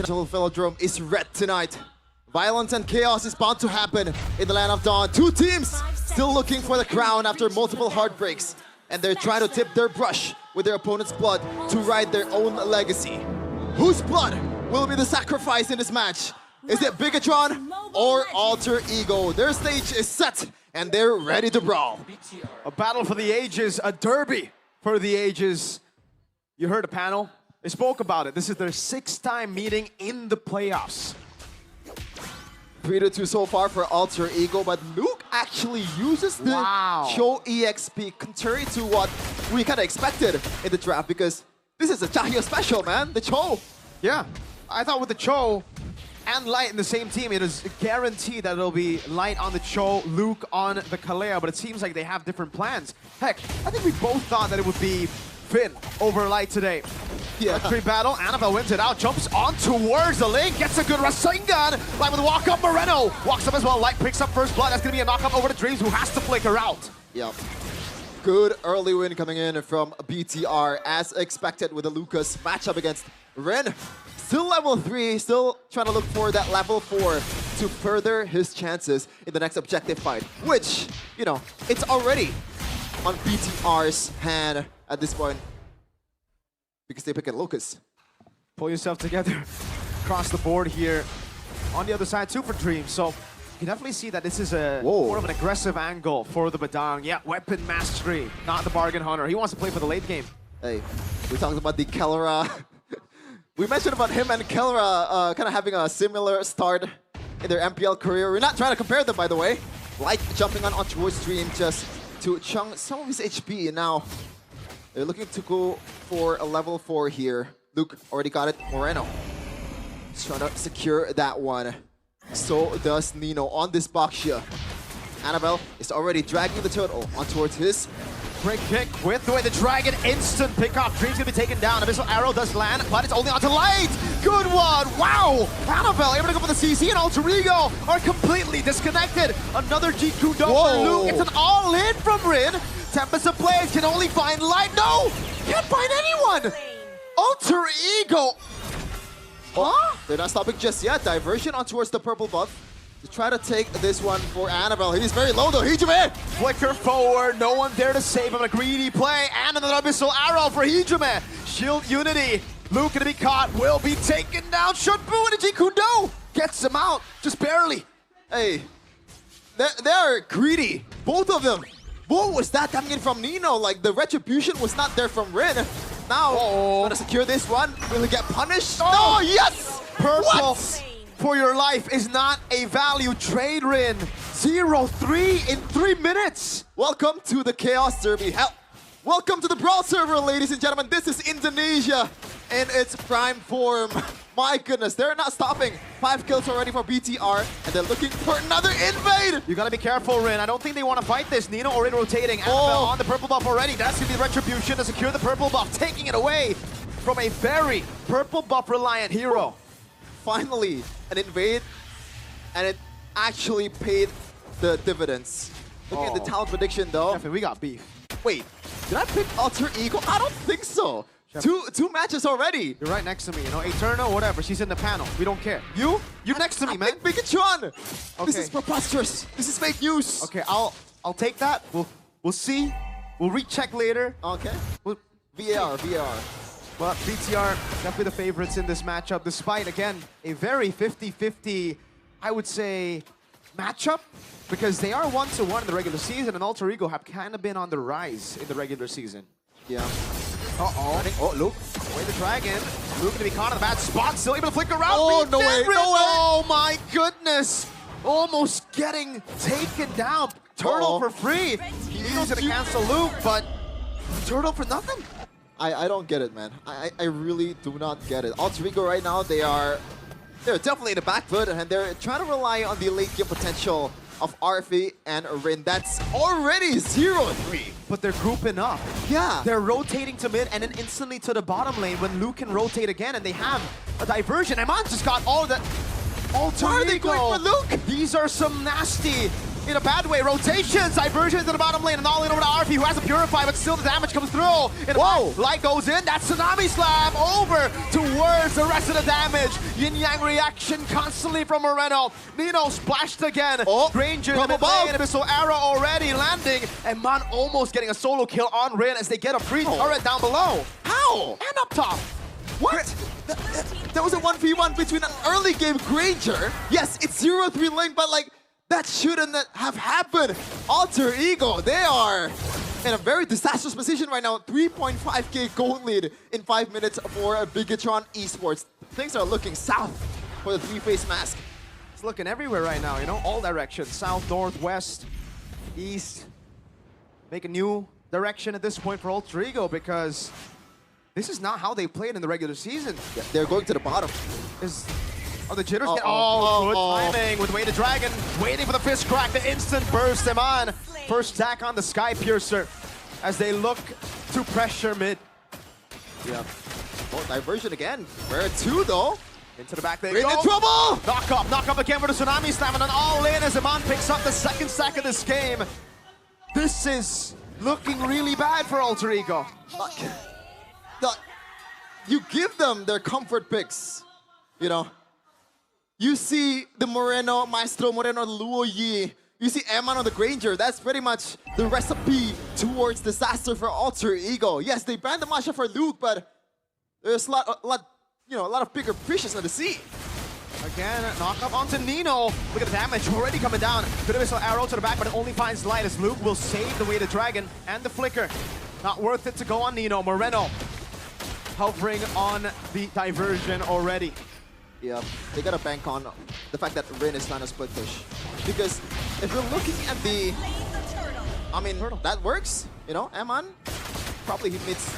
International Velodrome is red tonight. Violence and chaos is bound to happen in the Land of Dawn. Two teams still looking for the crown after multiple heartbreaks, and they're trying to tip their brush with their opponent's blood to write their own legacy. Whose blood will be the sacrifice in this match? Is it Bigatron or Alter Ego? Their stage is set, and they're ready to brawl. A battle for the ages, a derby for the ages. You heard the panel. They spoke about it. This is their 6th time meeting in the playoffs. 3-2 so far for Alter Ego, but Luke actually uses the Cho EXP, contrary to what we kind of expected in the draft, because this is a Chahio special, man, the Cho. Yeah, I thought with the Cho and Light in the same team, it is guaranteed that it'll be Light on the Cho, Luke on the Kalea, but it seems like they have different plans. Heck, I think we both thought that it would be Finn over Light today. Yeah. Electric battle, Annabelle wins it out, jumps on towards the lane, gets a good Rasengan. Light with a walk up, Moreno walks up as well. Light picks up first blood. That's gonna be a knock up over to Dreams, who has to flicker out. Yep. Good early win coming in from BTR, as expected with the Lucas matchup against Ren. Still level 3, still trying to look for that level 4 to further his chances in the next objective fight, which, you know, it's already on BTR's hand at this point, because they pick at Lucas. Pull yourself together across the board here. On the other side too for Dream, so you can definitely see that this is a more of an aggressive angle for the Badang. Yeah, weapon mastery, not the bargain hunter. He wants to play for the late game. Hey, we talked about the Kellera. We mentioned about him and Kellera kind of having a similar start in their MPL career. We're not trying to compare them, by the way. Like jumping on towards Dream just to chunk some of his HP, and now they're looking to go for a level 4 here. Luke already got it. Moreno is trying to secure that one. So does Nino on this Baxia. Annabelle is already dragging the turtle on towards his. Break kick with the way the dragon, instant pick off. Dream's gonna be taken down. Abyssal arrow does land, but it's only onto Light. Good one. Wow. Annabelle able to go for the CC, and Alter Ego are completely disconnected. Another GQ dome for Luke. It's an all-in from Rin. Tempest of Blaze can only find Light. No, can't find anyone. Alter Ego. Huh? They're not stopping just yet. Diversion on towards the purple buff to try to take this one for Annabelle. He's very low though. Hijime! Flicker forward, no one there to save him. A greedy play, and another Abyssal Arrow for Hijime. Shield Unity. Luke gonna be caught, will be taken down. Shunbu and Jikudo gets him out, just barely. Hey, they're greedy, both of them. What was that coming in from Nino? Like, the retribution was not there from Rin. Now, gonna secure this one. Will he get punished? Oh, yes! Purple for your life is not a value trade, Rin. 0-3 in 3 minutes. Welcome to the Chaos Derby. Hell, welcome to the Brawl server, ladies and gentlemen. This is Indonesia in its prime form. My goodness, they're not stopping. 5 kills already for BTR, and they're looking for another invade. You gotta be careful, Rin. I don't think they want to fight this. Nino already rotating. Annabelle on the purple buff already. That's gonna be the retribution to secure the purple buff, taking it away from a very purple buff reliant hero. Finally, an invade, and it actually paid the dividends. Looking at the talent prediction, though. Definitely, we got beef. Wait, did I pick Alter Ego? I don't think so. Two matches already. You're right next to me, you know, Eterno, whatever. She's in the panel. We don't care. You're next to me, man. Bigatron. Okay. This is preposterous. This is fake news. Okay, I'll take that. We'll see. We'll recheck later. Okay. VAR. But BTR definitely the favorites in this matchup, despite again a very 50-50, I would say, matchup, because they are 1-1 in the regular season, and Alter Ego have kind of been on the rise in the regular season. Yeah. Oh, Luke. Away the dragon. Luke gonna be caught in the bad spot. Still able to flicker around. Oh, no way. Oh my goodness. Almost getting taken down. Turtle for free. He's gonna cancel Luke, but Turtle for nothing. I don't get it, man. I really do not get it. Alter Ego right now, they're definitely in the back foot, and they're trying to rely on the late game potential of RFA and Rin. That's already 0-3. But they're grouping up. Yeah. They're rotating to mid and then instantly to the bottom lane when Luke can rotate again, and they have a diversion. Amon just got all the... Why are they going for Luke? These are some nasty in a bad way. Rotations, diversion into the bottom lane, and all in over to RP, who has a Purify, but still the damage comes through. And whoa! Light goes in, that Tsunami Slam over towards the rest of the damage. Yin-Yang reaction constantly from Moreno. Nino splashed again. Oh, Granger in the mid lane, Abyssal Arrow already landing, and Man almost getting a solo kill on Rin as they get a free turret down below. How? And up top. What? That was a 1v1 between an early game Granger. Yes, it's 0-3 lane, but like, that shouldn't have happened. Alter Ego, they are in a very disastrous position right now. 3.5k gold lead in 5 minutes for Bigatron Esports. Things are looking south for the three-face mask. It's looking everywhere right now, you know, all directions. South, north, west, east. Make a new direction at this point for Alter Ego because this is not how they played in the regular season. Yeah, they're going to the bottom. Oh, the jitters get good timing with Way to Dragon. Waiting for the fist crack, the instant burst them on. First stack on the Sky Piercer as they look to pressure mid. Yeah. Oh, diversion again. Where two though? Into the back they We're go. in trouble! Knock up again for the Tsunami Slam and an all-in as Iman picks up the second stack of this game. This is looking really bad for Alter Ego. You give them their comfort picks, you know. You see the Moreno, Maestro Moreno, Luo Yi. You see Eman on the Granger. That's pretty much the recipe towards disaster for Alter Ego. Yes, they banned the Masha for Luke, but there's a lot of bigger fishes in the sea. Again, knock up onto Nino. Look at the damage already coming down. Bit of missile arrow to the back, but it only finds light as Luke will save the Way to Dragon and the flicker. Not worth it to go on Nino. Moreno hovering on the diversion already. Yeah, they gotta bank on the fact that Rin is trying to split push. Because if you're looking at the... I mean, that works, you know, Eman probably hits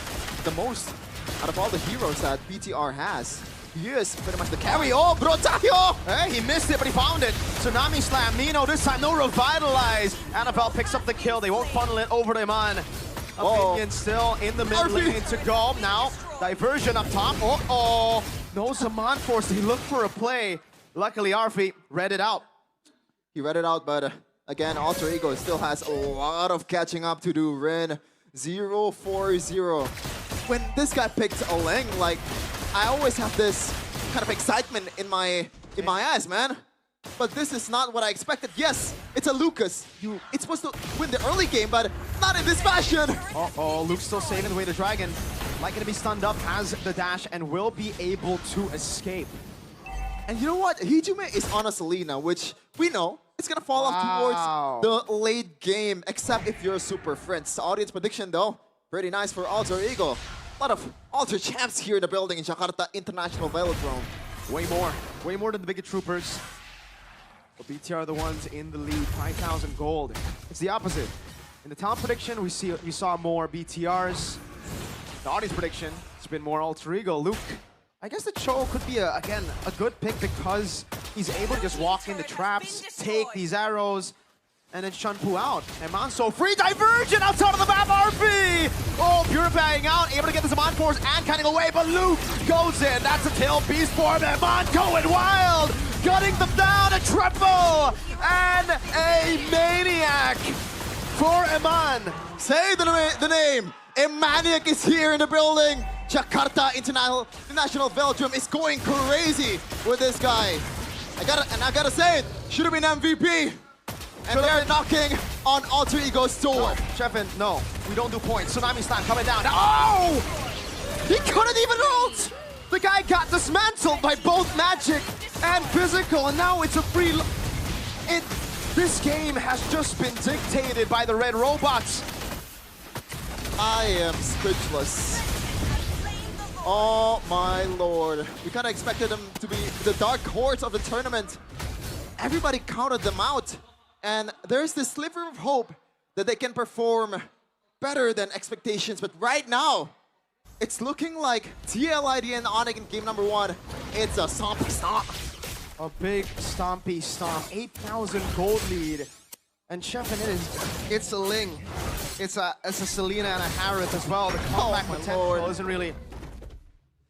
the most out of all the heroes that BTR has. He is pretty much the carry. Oh, Brotario! Hey, he missed it, but he found it. Tsunami Slam, Nino this time, no Revitalize. Annabelle picks up the kill, they won't funnel it over to Iman. Opinion still in the mid lane to go. Now, diversion up top. No Zaman Force, he looked for a play. Luckily, Arfi read it out. He read it out, but again, Alter Ego still has a lot of catching up to do. Rin, 0-4-0. When this guy picked Oleng, like, I always have this kind of excitement in my eyes, man. But this is not what I expected. Yes, it's a Lucas. It's supposed to win the early game, but not in this fashion. Luke's still saving the Way to Dragon. Likely to be stunned up, has the dash, and will be able to escape. And you know what? Hijume is on a Selena, which we know it's gonna fall off towards the late game, except if you're a super Prince. Audience prediction though, pretty nice for Alter Ego. A lot of Alter champs here in the building in Jakarta International Velodrome. Way more than the Bigot Troopers. But BTR are the ones in the lead, 5,000 gold. It's the opposite. In the talent prediction, we saw more BTRs. The audience prediction, it's been more Alter Ego. Luke, I guess the Cho could be, again, a good pick because he's able to just walk into traps, take these arrows, and then Shunpu out. And Manso, free diversion outside of the map, RP! Oh, purifying out, able to get this Amon Force and cutting away, but Luke goes in. That's a tail beast for him. Amon going wild! Gutting them down, a triple! And a maniac for Iman. Say the name! A maniac is here in the building! Jakarta International Velodrome is going crazy with this guy. I gotta say it, should have been MVP. And they're knocking on Alter Ego's door. No, Chefin, no, we don't do points. Tsunami Slam coming down. Oh! He couldn't even ult! The guy got dismantled by both magic and physical, and now it's a free... This game has just been dictated by the red robots. I am speechless. Oh my lord. We kind of expected them to be the dark horse of the tournament. Everybody counted them out. And there's this sliver of hope that they can perform better than expectations. But right now, it's looking like TLID and Onyx in game number 1. It's a stompy stomp. A big stompy stomp. 8,000 gold lead. And Chefin, it's a Ling. It's a Selena and a Harith as well. The comeback potential isn't really...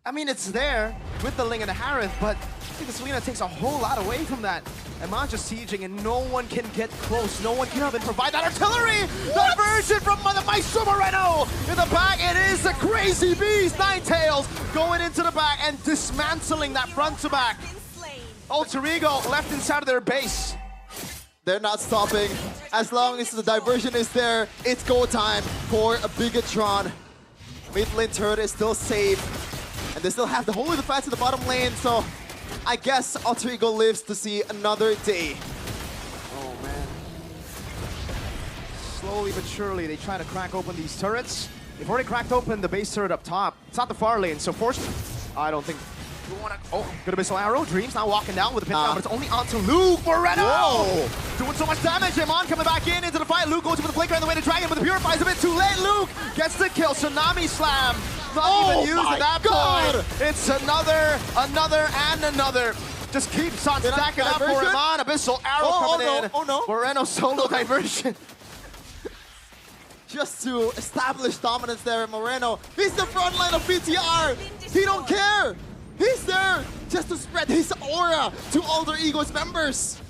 I mean, it's there with the Ling and the Harith, but I think the Selena takes a whole lot away from that. Eman just sieging and no one can get close. No one can even provide that artillery. Diversion from the Maestro Moreno in the back. It is the crazy beast. Ninetales going into the back and dismantling that front to back. Alter Ego left inside of their base. They're not stopping. As long as the diversion is there, it's go time for a Bigatron. Mid lane turret is still safe. And they still have the holy defense in the bottom lane, so I guess Alter Ego lives to see another day. Oh man. Slowly but surely they try to crack open these turrets. They've already cracked open the base turret up top. It's not the far lane, so forced. I don't think we wanna. Oh, good Abyssal Arrow. Dreams now walking down with the pin down, but it's only onto Luke Moreno. Whoa. Doing so much damage. Eman coming back into the fight. Luke goes for the flanker on the way to Dragon, but the Purify's a bit too late. Luke gets the kill. Tsunami Slam. Not even used at that point. It's another, and another. Just keeps on stacking up for Eman. Abyssal Arrow coming in. Oh no. Moreno solo diversion. Just to establish dominance there, Moreno. He's the front line of BTR. He don't care. He's there just to spread his aura to Alter Ego's members.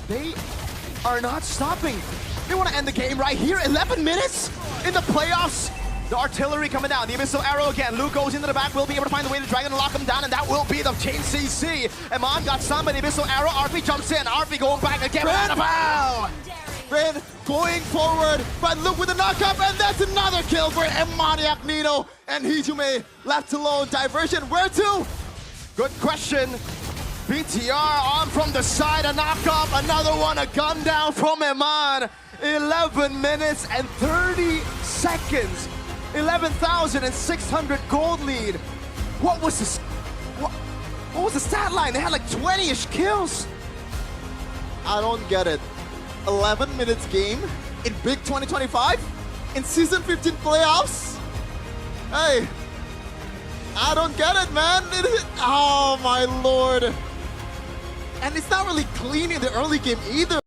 They are not stopping. They want to end the game right here. 11 minutes in the playoffs. The artillery coming down. The Abyssal Arrow again. Luke goes into the back. Will be able to find the way to Dragon and lock him down, and that will be the chain CC. Eman got some by the Abyssal Arrow. RP jumps in. RP going back again. Ren going forward, but look with the knockup, and that's another kill for Maniac Nino. And Hijume left alone. Diversion, where to? Good question. BTR on from the side, a knockup, another one, a gun down from Eman. 11 minutes and 30 seconds. 11,600 gold lead. What was this? What was the stat line? They had like 20-ish kills. I don't get it. 11 minutes game in Big 2025? In Season 15 playoffs? Hey, I don't get it, man. Oh my lord. And it's not really clean in the early game either.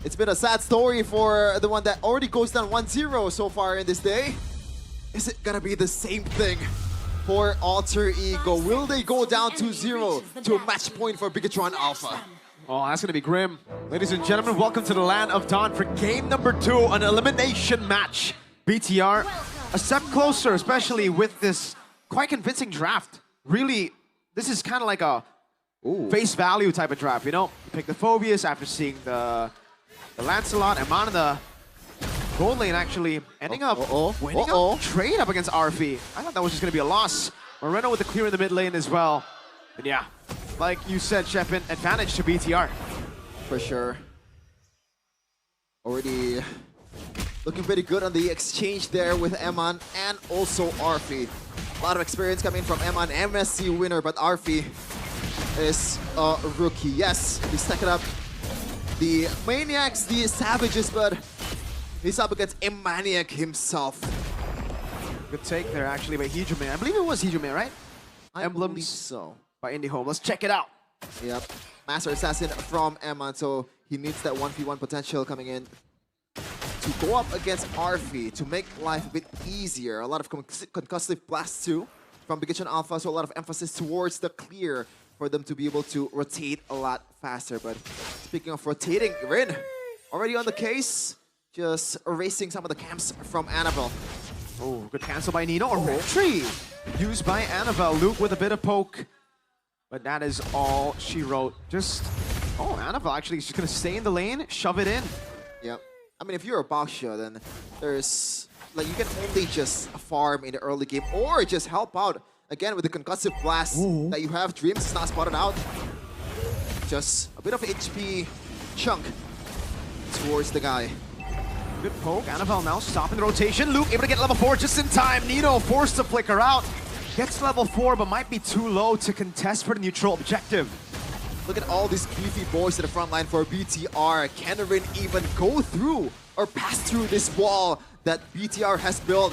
It's been a sad story for the one that already goes down 1-0 so far in this day. Is it gonna be the same thing for Alter Ego? Will they go down 2-0 to a match point for Bigatron Alpha? Oh, that's going to be grim. Ladies and gentlemen, welcome to the Land of Dawn for game number 2, an elimination match. BTR, a step closer, especially with this quite convincing draft. Really, this is kind of like a face value type of draft, you know? You pick the Phobius after seeing the Lancelot, Eman in the gold lane actually ending up winning a trade up against RP. I thought that was just going to be a loss. Moreno with the clear in the mid lane as well. And yeah, like you said, Shepin, advantage to BTR. For sure. Already looking pretty good on the exchange there with Eman and also Arfi. A lot of experience coming from Eman, MSC winner, but Arfi is a rookie. Yes, he's stacking up the Maniacs, the Savages, but he's up against Maniac himself. Good take there actually by Hijume. I believe it was Hijume, right? I believe so. By IndieHome. Let's check it out. Yep. Master Assassin from Eman, so he needs that 1v1 potential coming in to go up against Arfi to make life a bit easier. A lot of concussive blasts too from Bigatron Alpha, so a lot of emphasis towards the clear for them to be able to rotate a lot faster. But speaking of rotating, Rin already on the case, just erasing some of the camps from Annabelle. Oh, good cancel by Nino. Or retry used by Annabelle. Luke with a bit of poke. But that is all she wrote. Just, Annabelle actually is just going to stay in the lane, shove it in. Yep. I mean, if you're a Baksha, then there's, like, you can only just farm in the early game or just help out. Again, with the concussive blast that you have, Dreams is not spotted out. Just a bit of HP chunk towards the guy. Good poke. Annabelle now stopping the rotation. Luke able to get level 4 just in time. Nino forced to flicker out. Gets level 4, but might be too low to contest for the neutral objective. Look at all these beefy boys to the front line for BTR. Can Rin even go through or pass through this wall that BTR has built?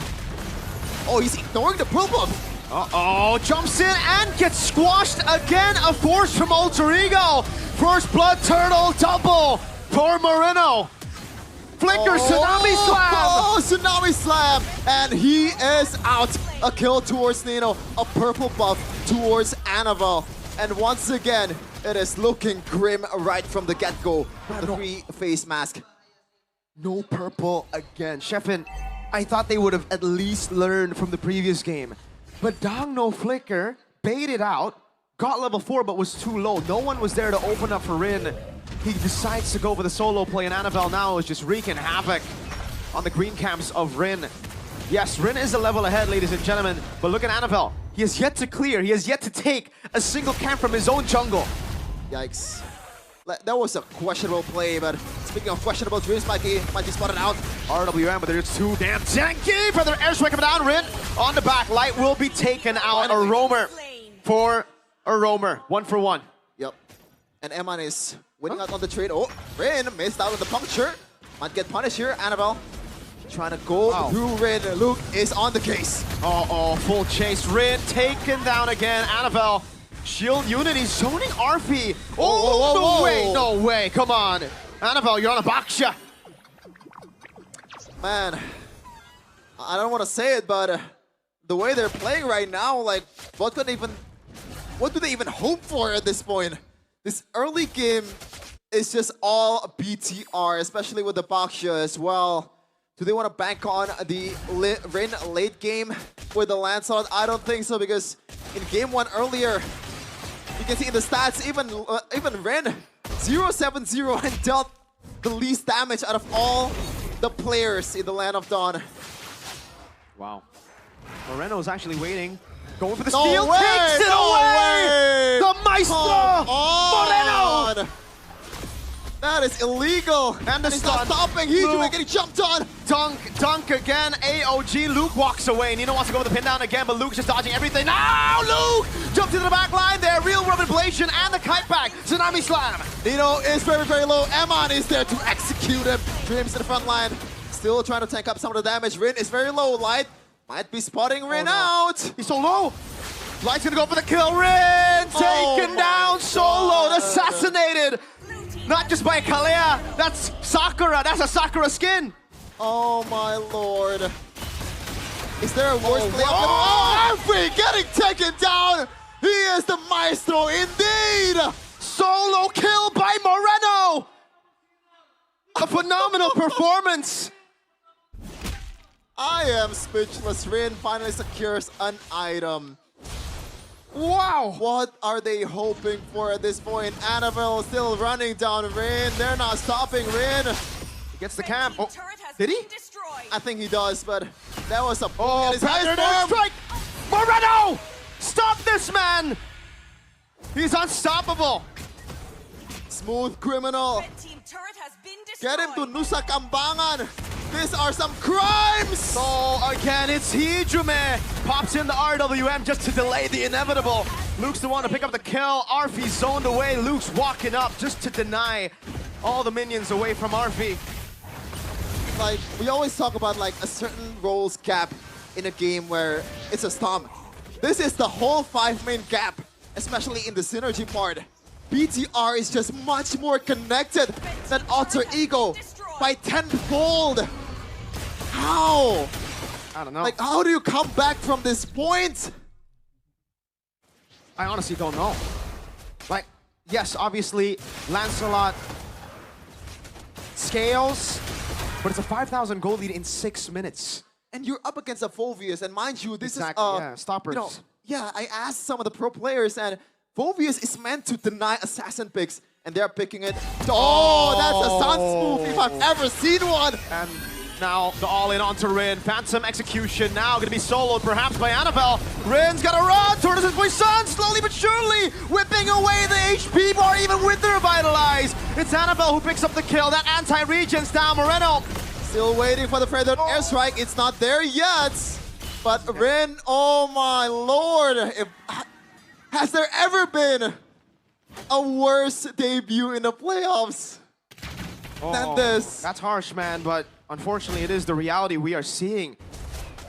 Oh, he's ignoring the pull buff. Uh-oh, jumps in and gets squashed again. A force from Alter Ego. First blood turtle double for Moreno. Flicker, Tsunami Slam! Oh, Tsunami Slam! And he is out. A kill towards Nino, a purple buff towards Annabelle. And once again, It is looking grim right from the get-go. The three-face mask. No purple again. Sheffin, I thought they would have at least learned from the previous game. But Dong no flicker, baited out, got level 4 but was too low. No one was there to open up for Rin. He decides to go for the solo play, and Annabelle now is just wreaking havoc on the green camps of Rin. Yes, Rin is a level ahead, ladies and gentlemen, but look at Annabelle. He has yet to clear, he has yet to take a single camp from his own jungle. Yikes. That was a questionable play, but speaking of questionable dreams, might be spotted out. RWM, but they're too damn tanky for their airstrike coming down. Rin on the back, Light will be taken out. A roamer for a roamer, 1 for 1. Yep. And Eman is winning out on the trade. Oh, Rin missed out on the puncture. Might get punished here. Annabelle trying to go through Rin. Luke is on the case. Uh-oh, full chase. Rin taken down again. Annabelle, shield unity, zoning RP. Oh, no way, no way. Come on. Annabelle, you're on a boxer. Man, I don't want to say it, but the way they're playing right now, like, what do they even hope for at this point? This early game is just all BTR, especially with the Baksha as well. Do they want to bank on the Rin late game with the Lancelot? I don't think so, because in game 1 earlier, you can see in the stats, even Rin 0-7-0 and dealt the least damage out of all the players in the Land of Dawn. Wow. Moreno's actually waiting. Going for the No steal, way, takes it away! The Maestro! Moreno! That is illegal. And the he's not stun. stopping. He's getting jumped on. Dunk again. AOG. Luke walks away. Nino wants to go with the pin down again, but Luke's just dodging everything. Now Luke jumps into the back line there. Real Robin Ablation and the kite back. Tsunami Slam. Nino is very, very low. Eman is there to execute him. Dreams in the front line. Still trying to tank up some of the damage. Rin is very low. Light might be spotting Rin out. He's so low. Light's gonna go for the kill. Rin taken down solo. Assassinated. Not just by Kalea, that's Sakura, that's a Sakura skin! Oh my lord. Is there a worse play? Oh, Arfi getting taken down! He is the maestro indeed! Solo kill by Moreno! A phenomenal performance! I am speechless. Rin finally secures an item. Wow! What are they hoping for at this point? Annabelle still running down Rin. They're not stopping Rin. He gets the camp. Oh, did he? I think he does, but that was a pattern strike! Moreno! Stop this man! He's unstoppable! Smooth criminal. Get him to Nusa Kambangan. These are some crimes! So again, it's Hijume. Pops in the RWM just to delay the inevitable. Luke's the one to pick up the kill. Arfi zoned away. Luke's walking up just to deny all the minions away from Arfi. Like, we always talk about like a certain roles gap in a game where it's a stomp. This is the whole 5-main gap, especially in the synergy part. BTR is just much more connected than Alter Ego by 10-fold. How? I don't know. Like, how do you come back from this point? I honestly don't know. Like, yes, obviously, Lancelot scales, but it's a 5,000 gold lead in 6 minutes. And you're up against a Phoveus, and mind you, this is stoppers. You know, yeah, I asked some of the pro players, and Phoveus is meant to deny assassin picks, and they're picking it. Oh, that's a Sun's move if I've ever seen one. And now the all-in onto Rin. Phantom execution now going to be soloed perhaps by Annabelle. Rin's got to run towards his boy Sun, slowly but surely whipping away the HP bar even with the Revitalize. It's Annabelle who picks up the kill. That anti-regen's down. Moreno still waiting for the Predator airstrike. It's not there yet. But Rin, oh my lord. Has there ever been a worse debut in the playoffs than this? That's harsh, man, but unfortunately it is the reality we are seeing.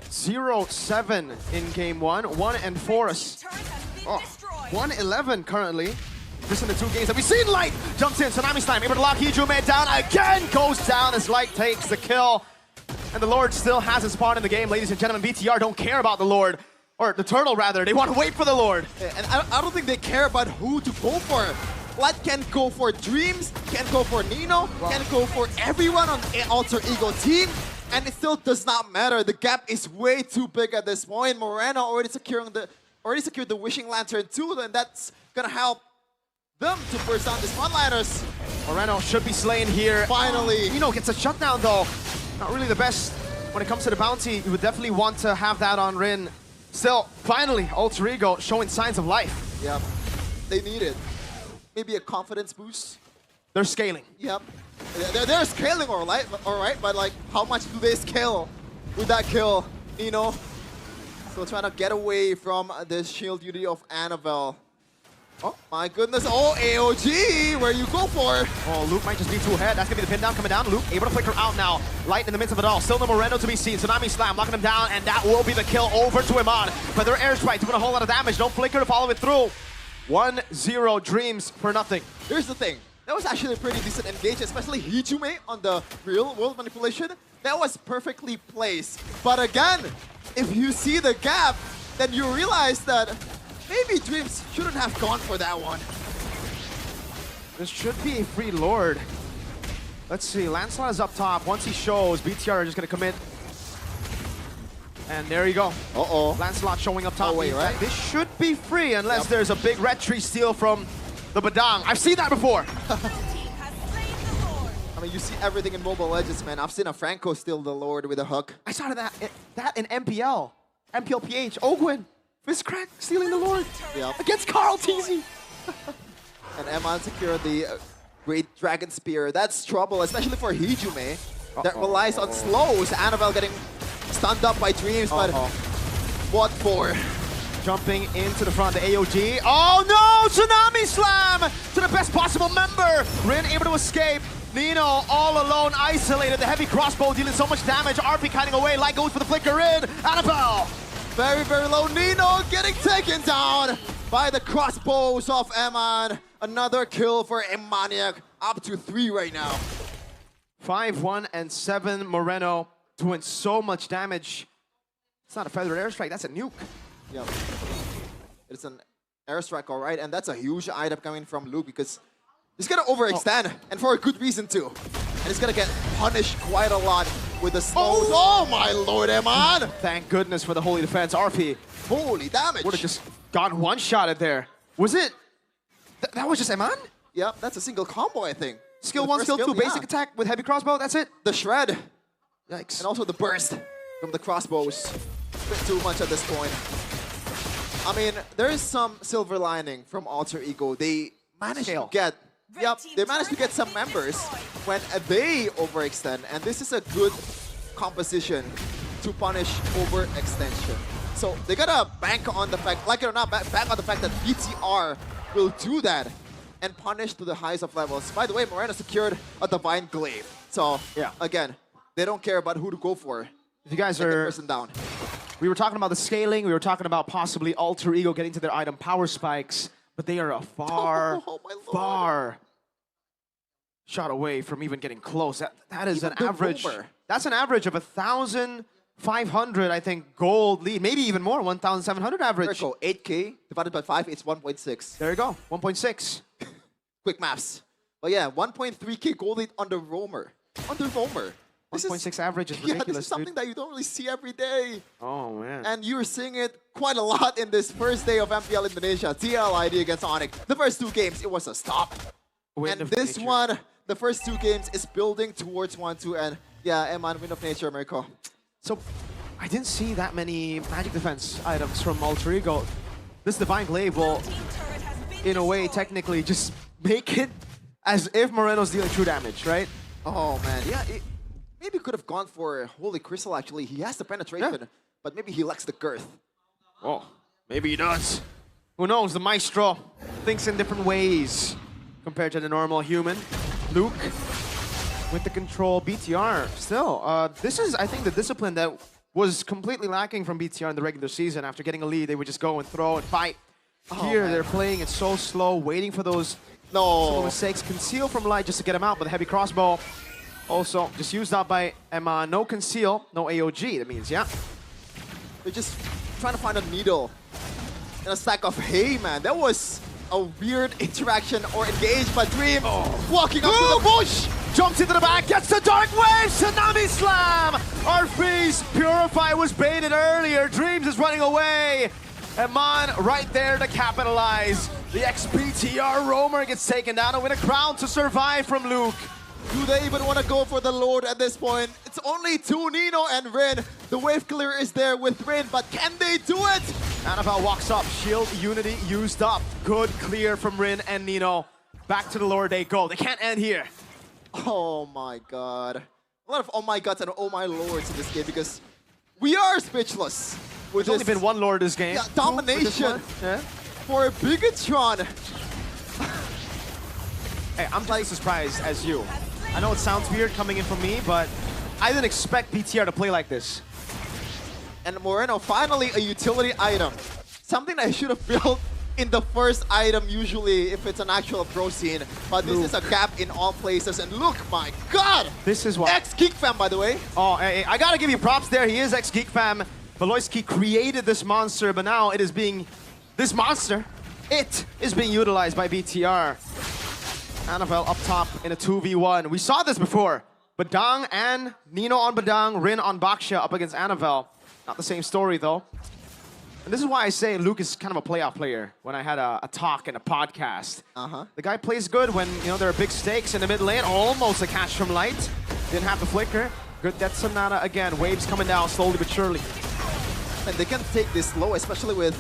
0-7 in game 1, 1-4. 1-11 currently. Just in the 2 games that we've seen. Light jumps in, Tsunami Slime, able to lock Hijume down again, goes down as Light takes the kill. And the Lord still has his part in the game, ladies and gentlemen. BTR don't care about the Lord. Or the turtle, rather. They want to wait for the Lord. And I don't think they care about who to go for. Light can go for Dreams, can go for Nino, can go for everyone on an Alter Ego team, and it still does not matter. The gap is way too big at this point. Moreno already secured the Wishing Lantern too, and that's gonna help them to burst down these frontliners. Moreno should be slain here. Finally. Nino gets a shutdown though. Not really the best when it comes to the bounty. You would definitely want to have that on Rin. Still, finally, Alter Ego showing signs of life. Yep, they need it. Maybe a confidence boost. They're scaling. Yep, they're scaling all right, but like, how much do they scale with that kill, Nino? So trying to get away from the shield duty of Annabelle. Oh my goodness, oh AOG, where you go for? Oh, Luke might just be too ahead. That's gonna be the pin down coming down. Luke able to flicker out now. Light in the midst of it all. Still no Moreno to be seen. Tsunami Slam locking him down, and that will be the kill over to Iman. But their airstrike doing a whole lot of damage. No flicker to follow it through. 1-0 Dreams for nothing. Here's the thing. That was actually a pretty decent engage, especially Hijume on the real world manipulation. That was perfectly placed. But again, if you see the gap, then you realize that maybe Dreams shouldn't have gone for that one. This should be a free Lord. Let's see, Lancelot is up top. Once he shows, BTR are just gonna commit. And there you go. Uh-oh. Lancelot showing up top. Oh, wait, right? This should be free unless there's a big red tree steal from the Badang. I've seen that before. I mean, you see everything in Mobile Legends, man. I've seen a Franco steal the Lord with a hook. I saw that in MPL. MPL PH. Ogwin. Fistcrack stealing the Lord. Yep. Against Carl TZ. And Eman secured the Great Dragon Spear. That's trouble, especially for Hijume. That relies on slows. Annabelle getting stunned up by Dreams, but what for? Jumping into the front, the AOG. Oh no! Tsunami Slam to the best possible member. Rin able to escape. Nino all alone, isolated. The heavy crossbow dealing so much damage. RP kiting away. Light goes for the flicker in. Annabelle. Very, very low. Nino getting taken down by the crossbows of Eman. Another kill for Emaniac. Up to 3 right now. 5-1 and 7. Moreno doing so much damage. It's not a feathered airstrike, that's a nuke. Yep. It's an airstrike, all right. And that's a huge item coming from Luke because he's going to overextend. And for a good reason, too. And he's going to get punished quite a lot with the slows. Oh, my lord, Eman! Thank goodness for the holy defense. RP. Holy damage. Would have just gotten one-shotted there. Was it? That was just Eman? Yep, that's a single combo, I think. Skill 1, skill 2, basic attack with heavy crossbow, that's it? The shred. Yikes. And also the burst from the crossbows. A bit too much at this point. I mean, there is some silver lining from Alter Ego. They managed to get... Yep, they managed to get some members when they overextend. And this is a good composition to punish overextension. So they gotta bank on the fact, like it or not, bank on the fact that BTR will do that and punish to the highest of levels. By the way, Moreno secured a Divine Glaive. So, yeah, again, they don't care about who to go for. If you guys are... person down. We were talking about the scaling. We were talking about possibly Alter Ego getting to their item power spikes. But they are a far shot away from even getting close. That is even an average. That's an average of 1,500, I think, gold lead. Maybe even more, 1,700 average. 8K divided by 5, it's 1.6. There you go, 1.6. Quick maths. But yeah, 1.3K gold lead on the roamer. On the roamer. 1.6 average is ridiculous. Yeah, this is something that you don't really see every day. Oh, man. And you're seeing it quite a lot in this first day of MPL Indonesia. TLID against Onyx. The first 2 games, it was a stop. And this one, the first 2 games is building towards 1-2. And yeah, Eman, Wind of Nature, America. So, I didn't see that many magic defense items from Alter Ego. This Divine Glaive will, in a way, technically just make it as if Moreno's dealing true damage, right? Oh, man. Yeah, maybe could have gone for Holy Crystal, actually. He has the penetration, but maybe he lacks the girth. Oh, maybe he does. Who knows? The Maestro thinks in different ways compared to the normal human. Luke with the control. BTR still. This is, I think, the discipline that was completely lacking from BTR in the regular season. After getting a lead, they would just go and throw and fight. Here, they're playing it so slow, waiting for those little mistakes. Conceal from Light just to get him out, but the heavy crossbow also just used up by Emma. No conceal, no AOG, that means, yeah. They're just trying to find a needle in a stack of hay, man. That was a weird interaction or engage, but Dream walking up to the bush. Jumps into the back, gets the Dark Wave, Tsunami Slam! Our freeze Purify was baited earlier, Dreams is running away. And Man right there to capitalize. The ex-BTR roamer gets taken down and win a crown to survive from Luke. Do they even want to go for the Lord at this point? It's only two, Nino and Rin. The wave clear is there with Rin, but can they do it? Annabelle walks up, shield unity used up. Good clear from Rin and Nino. Back to the Lord they go. They can't end here. Oh my god. A lot of oh my gods and oh my lords in this game because we are speechless. There's only been one Lord this game. Yeah, domination for Bigatron. Hey, I'm just as surprised as you. I know it sounds weird coming in from me, but I didn't expect BTR to play like this. And Moreno, finally a utility item. Something that I should have built in the first item usually if it's an actual pro scene. But this is a gap in all places. And look, my god! This is what... Ex-Geek Fam, by the way. Oh, hey, I gotta give you props there. He is ex-Geek Fam. Valoisky created this monster, but now it is being... This monster, it is being utilized by BTR. Annabelle up top in a 2v1. We saw this before. Badang and Nino on Badang, Rin on Baksha up against Annabelle. Not the same story though. And this is why I say Luke is kind of a playoff player when I had a talk and a podcast. The guy plays good when there are big stakes in the mid lane. Almost a catch from Light. Didn't have the flicker. Good Death Sonata again. Waves coming down slowly but surely. And they can take this low, especially with,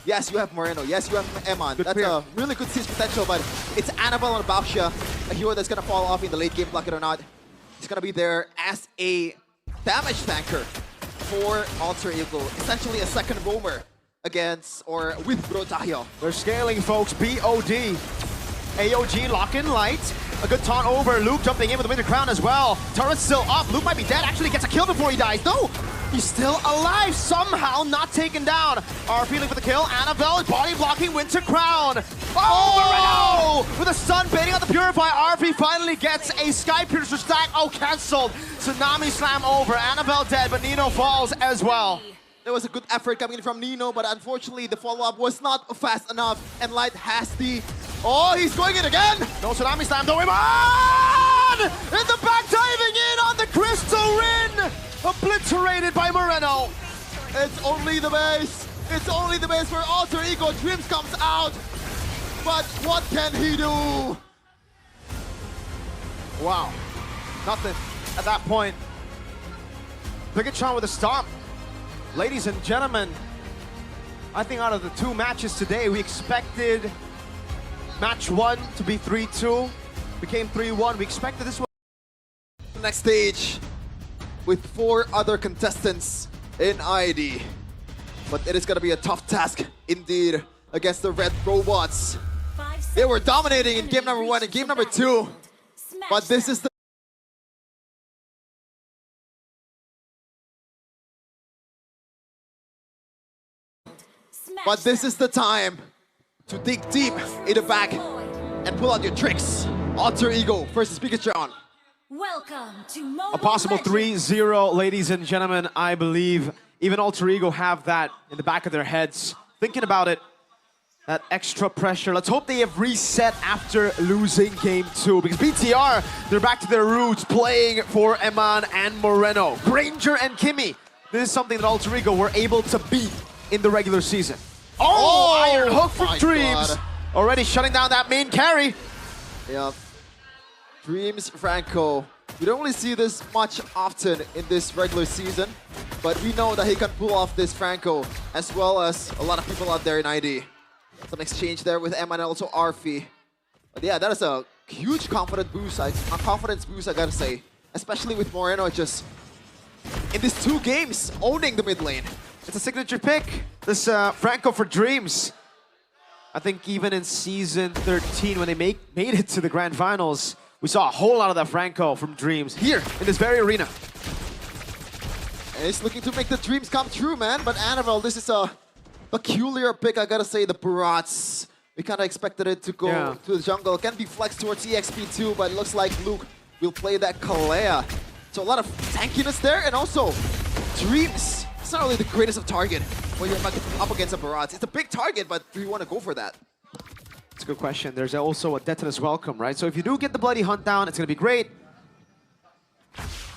yes, you have Moreno, yes, you have Eman. That's a really good siege potential, but it's Annabelle on Baksha, a hero that's going to fall off in the late game, like it or not. He's going to be there as a damage tanker for Alter Ego, essentially a second roamer against or with Brotahyo. They're scaling, folks. BOD. AOG lock in Light. A good taunt over. Luke jumping in with the Winter Crown as well. Turret's still up. Luke might be dead. Actually gets a kill before he dies. No! He's still alive, somehow not taken down. Our feeling for the kill. Annabelle is body blocking Winter Crown. Oh! With a stun baiting on the Purify. RP finally gets a Sky Piercer stack. Oh, cancelled. Tsunami Slam over. Annabelle dead, but Nino falls as well. There was a good effort coming in from Nino, but unfortunately the follow-up was not fast enough. And Light has the... Oh, he's going in again! No Tsunami Slam, don't on! In the back, diving in on the Crystal Rin! Obliterated by Moreno. It's only the base. It's only the base for Alter Ego. Dreams comes out. But what can he do? Wow. Nothing at that point. Bigatron with a stomp. Ladies and gentlemen, I think out of the two matches today, we expected match 1 to be 3-2. Became 3-1. We expected this one. Next stage with 4 other contestants in ID. But it is going to be a tough task indeed against the Red Robots. They were dominating in game number 1 and game number 2. But this is the time to dig deep in the back and pull out your tricks. Alter Ego versus Bigatron. Welcome to Mobile A possible Legends. 3-0, ladies and gentlemen. I believe even Alter Ego have that in the back of their heads. Thinking about it, that extra pressure. Let's hope they have reset after losing game 2. Because BTR, they're back to their roots, playing for Eman and Moreno. Granger and Kimmy. This is something that Alter Ego were able to beat in the regular season. Oh, Iron Hook for Dreams. God. Already shutting down that main carry. Yeah. Dreams Franco. We don't really see this much often in this regular season, but we know that he can pull off this Franco, as well as a lot of people out there in ID. Some exchange there with Emma and also Arfi. But yeah, that is a huge confidence boost, I gotta say. Especially with Moreno just in these 2 games owning the mid lane. It's a signature pick, this Franco for Dreams. I think even in Season 13, when they made it to the Grand Finals, we saw a whole lot of that Franco from Dreams here in this very arena. And he's looking to make the dreams come true, man. But Annabelle, this is a peculiar pick, I gotta say. The Barats, we kind of expected it to go to the jungle. It can be flexed towards EXP too, but it looks like Luke will play that Kalea. So a lot of tankiness there, and also Dreams. It's not really the greatest of target when you're up against a Barats. It's a big target, but do you want to go for that? a good question. There's also a Detonus Welcome, right? So if you do get the Bloody Hunt down, it's going to be great.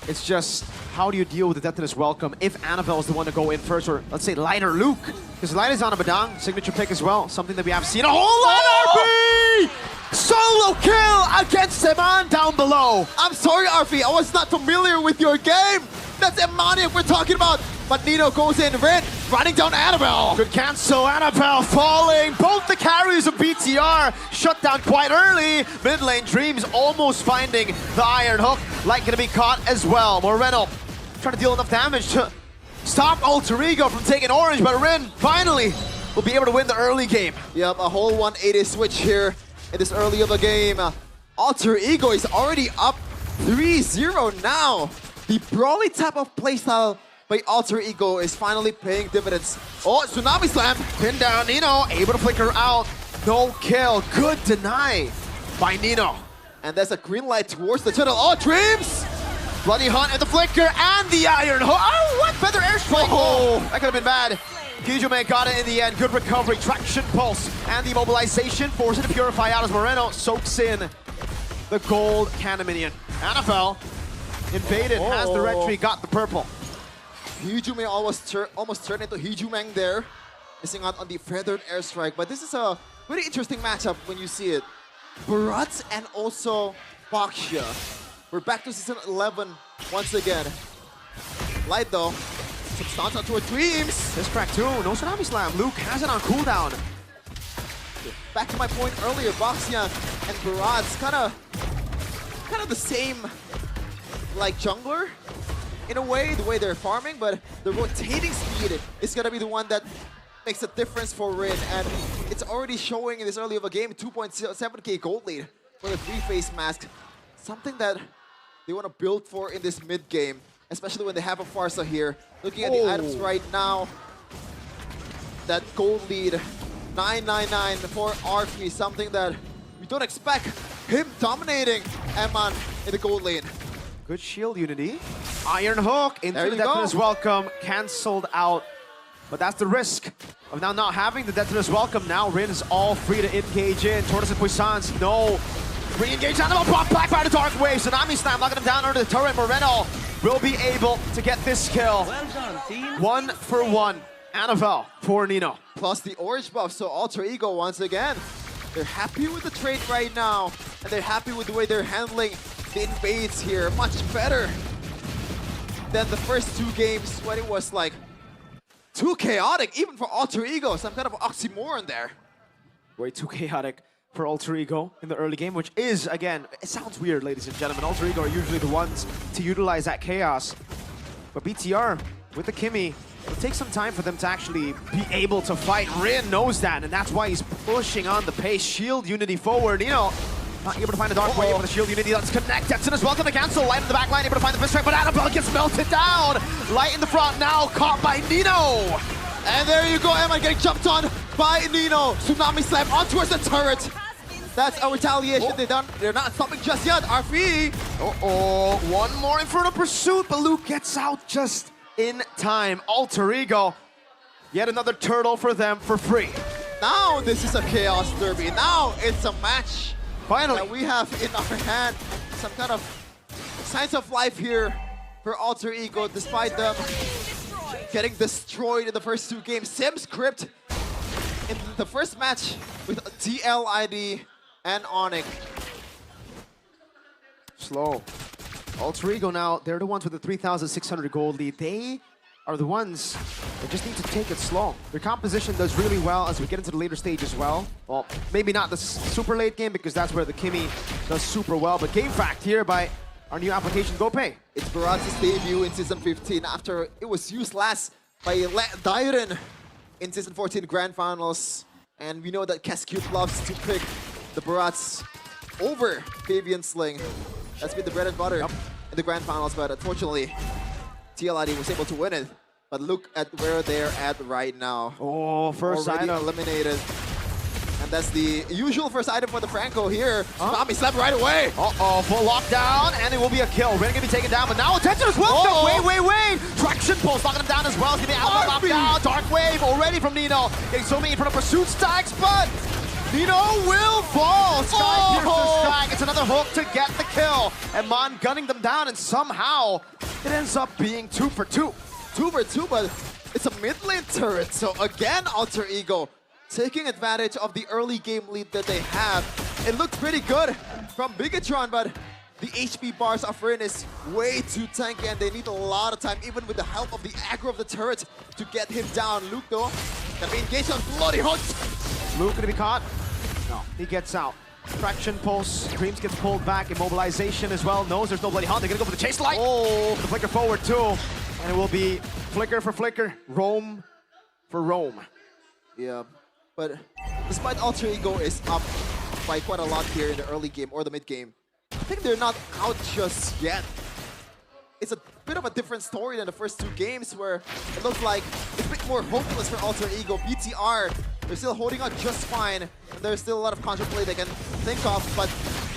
It's just, how do you deal with the Detonus Welcome if Annabelle is the one to go in first, or let's say Light or Luke? Because Light is on a Badang, signature pick as well, something that we have seen a whole lot. RP! Solo kill against Eman down below. I'm sorry, RP, I was not familiar with your game. That's Emani we're talking about. But Nino goes in, Rin running down Annabelle. Good cancel, Annabelle falling. Both the carries of BTR shut down quite early. Mid lane Dreams almost finding the Iron Hook. Light gonna be caught as well. Moreno trying to deal enough damage to stop Alter Ego from taking Orange, but Rin finally will be able to win the early game. Yep, a whole 180 switch here in this early of the game. Alter Ego is already up 3-0 now. The brawly type of playstyle by Alter Ego is finally paying dividends. Oh, Tsunami Slam! Pinned down, Nino able to flicker out. No kill, good deny by Nino. And there's a green light towards the tunnel. Oh, Dreams! Bloody Hunt and the flicker and the Iron Hook. Oh, what? Feather airstrike. Oh, that could have been bad. Kijume got it in the end. Good recovery, traction pulse, and the immobilization forcing to purify out as Moreno soaks in the gold cannon minion. Annabelle invaded, has the red tree, got the purple. Kijume almost turned into Hijumeng there, missing out on the feathered airstrike. But this is a very interesting matchup when you see it. Barat and also Baxia. We're back to season 11 once again. Light though, substance onto her Dreams. This crack too, no Tsunami Slam. Luke has it on cooldown. Back to my point earlier, Baxia and Barat's kind of the same like jungler in a way, the way they're farming, but the rotating speed is gonna be the one that makes a difference for Rin, and it's already showing in this early of a game. 2.7k gold lead for the 3-face mask. Something that they want to build for in this mid game, especially when they have a Farsa here. Looking at the items right now, that gold lead 999 for R3, something that we don't expect him dominating Eman in the gold lane. Good shield unity. Iron Hook into There the you go. Detonus Welcome, cancelled out. But that's the risk of now not having the Detonus Welcome. Now Rin is all free to engage in. Tortoise and Puissance, no. Re-engage Animal, brought back by the Dark Wave. Tsunami Slam, knocking him down under the turret. Moreno will be able to get this kill. Well done, team. 1 for 1. Annabelle for Nino. Plus the orange buff, so Alter Ego once again. They're happy with the trade right now, and they're happy with the way they're handling the invades here. Much better than the first two games when it was like too chaotic, even for Alter Ego. Some kind of oxymoron there. Way too chaotic for Alter Ego in the early game, which is, again, it sounds weird, ladies and gentlemen. Alter Ego are usually the ones to utilize that chaos. But BTR, with the Kimmy, it'll take some time for them to actually be able to fight. Rin knows that, and that's why he's pushing on the pace. Shield unity forward, you know. Not able to find a Dark Wave with the shield unity. Let's connect. Detonus welcome to cancel. Light in the back line, able to find the fist strike, but Annabelle gets melted down. Light in the front now, caught by Nino. And there you go, Emma getting jumped on by Nino. Tsunami Slam on towards the turret. That's a retaliation. They're not stopping just yet. RP. One more Inferno Pursuit, but Luke gets out just in time. Alter Ego, yet another turtle for them for free. Now this is a Chaos Derby. Now it's a match Finally. that we have in our hand. Some kind of signs of life here for Alter Ego, despite them getting destroyed in the first two games. Sim script in the first match with TLID and Onyx. Slow. Alter Ego now, they're the ones with the 3,600 gold lead. They are the ones that just need to take it slow. Their composition does really well as we get into the later stage as well. Well, maybe not the super late game because that's where the Kimmy does super well, but Game Fact here by our new application, GoPay. It's Barat's debut in Season 15 after it was used last by Dairen in Season 14 Grand Finals. And we know that Cascute loves to pick the Barats over Fabian Sling. That's been the bread and butter in the Grand Finals, but unfortunately, TLID was able to win it. But look at where they're at right now. Oh, first Already item. eliminated. And that's the usual first item for the Franco here. Tsunami Slam right away. Full lockdown, and it will be a kill. Ren gonna be taken down, but now attention as well. Wait. Traction pulse, knocking him down as well. It's gonna be out of lockdown. Dark Wave already from Nino. Getting so many in front of pursuit stacks, but Nino will fall. Sky pierces Stag. It's another hook to get the kill. And Mon gunning them down, and somehow it ends up being 2 for 2. 2 for 2, but it's a mid lane turret. So again, Alter Ego taking advantage of the early game lead that they have. It looked pretty good from Bigatron, but the HP bars of Rin is way too tanky and they need a lot of time, even with the help of the aggro of the turret, to get him down. Luke, though, gonna be engaged on Bloody Hunt. Luke gonna be caught? No, he gets out. Traction pulse, Dreams gets pulled back, immobilization as well. Knows there's no Bloody Hunt. They're gonna go for the chase light. Oh, The flicker forward too. And it will be flicker for flicker, roam for roam. yeah. But despite Alter Ego is up by quite a lot here in the early game or the mid game, I think they're not out just yet. It's a bit of a different story than the first 2 games where it looks like it's a bit more hopeless for Alter Ego. BTR, they're still holding on just fine. And there's still a lot of counterplay they can think of, but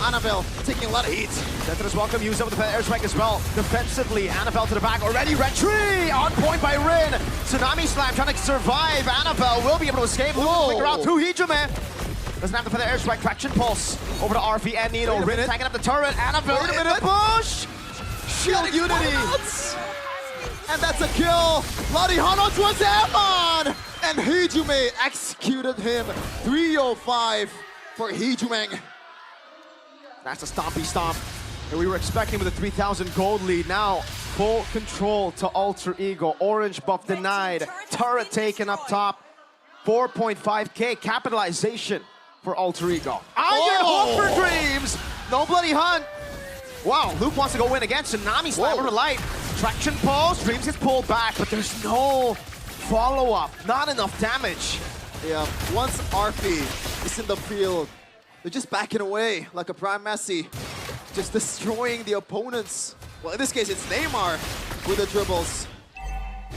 Annabelle taking a lot of heat. Tetris welcome, used up with the airstrike as well. Defensively, Annabelle to the back already. Red Tree on point by Rin. Tsunami Slam trying to survive. Annabelle will be able to escape. Flicker out to Hijume. Doesn't have the feather airstrike. Traction pulse over to RP and Nino. Rin attacking up the turret. Annabelle in the push. Shield Unity. And that's a kill. Bloody Hunt towards Amon. And Hijume executed him. 305 for Hijume. That's a stompy stomp. And we were expecting with a 3,000 gold lead. Now, full control to Alter Ego. Orange buff denied. Turret taken up top. 4.5k capitalization for Alter Ego. Iron Hook for Dreams. No Bloody Hunt. Wow, Luke wants to go in again. Tsunami Slam over the light. Traction pulse. Dreams gets pulled back, but there's no follow-up. Not enough damage. Yeah, once RP is in the field, they're just backing away like a Prime Messi, just destroying the opponents. Well, in this case, it's Neymar with the dribbles.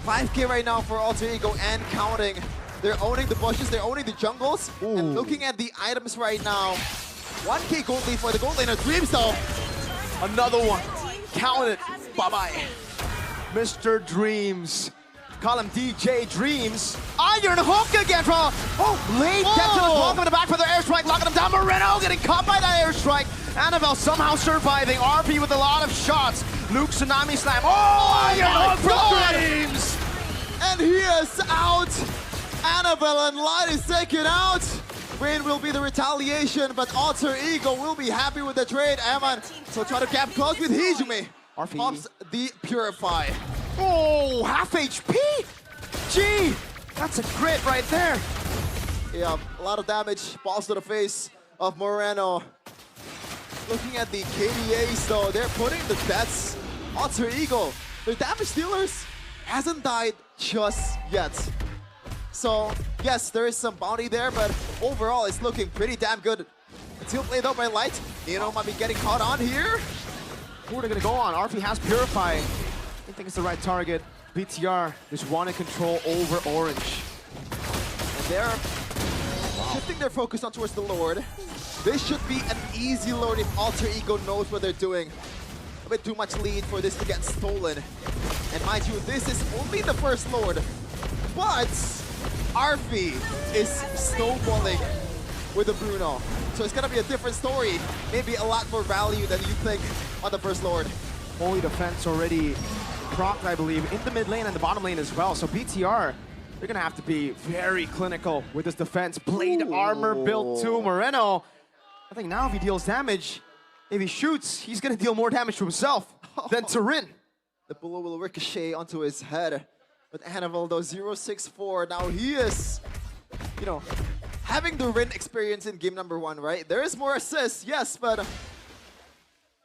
5k right now for Alter Ego and counting. They're owning the bushes, they're owning the jungles, and looking at the items right now, 1k gold lead for the gold laner. Dreams though. Another one. Count it. Bye-bye. Mr. Dreams. Call him DJ Dreams. Iron Hook again from... Oh, late. Tetris welcome in the back for the airstrike. Locking him down. Moreno getting caught by that airstrike. Annabelle somehow surviving. RP with a lot of shots. Luke Tsunami Slam. Oh, Iron Hook from Dreams. And he is out. Annabelle and Light is taken out. Rain will be the retaliation, but Alter Ego will be happy with the trade. Amon, so try to cap close with Hijume. RP. Pops the Purify. Oh, half HP. Gee, that's a crit right there. Yeah, a lot of damage. Balls to the face of Moreno. Looking at the KDAs though, they're putting the bets. Alter Ego, their damage dealers hasn't died just yet. So, yes, there is some bounty there, but overall, it's looking pretty damn good. Until played out by Light. Nino might be getting caught on here. Who are they going to go on? RP has Purify. I think it's the right target. BTR just wanted control over Orange. And they're shifting their focus on towards the Lord. This should be an easy Lord if Alter Ego knows what they're doing. A bit too much lead for this to get stolen. And mind you, this is only the first Lord. But Arfi is snowballing with the Bruno. So it's gonna be a different story. Maybe a lot more value than you think on the first Lord. Holy defense already procced, I believe, in the mid lane and the bottom lane as well. So BTR, they're gonna have to be very clinical with this defense. Blade armor built to Moreno. I think now if he deals damage, if he shoots, he's gonna deal more damage to himself than to Rin. The bullet will ricochet onto his head. But Annabelle, though, 064. Now he is, you know, having the Rin experience in game number 1, right? There is more assists, yes, but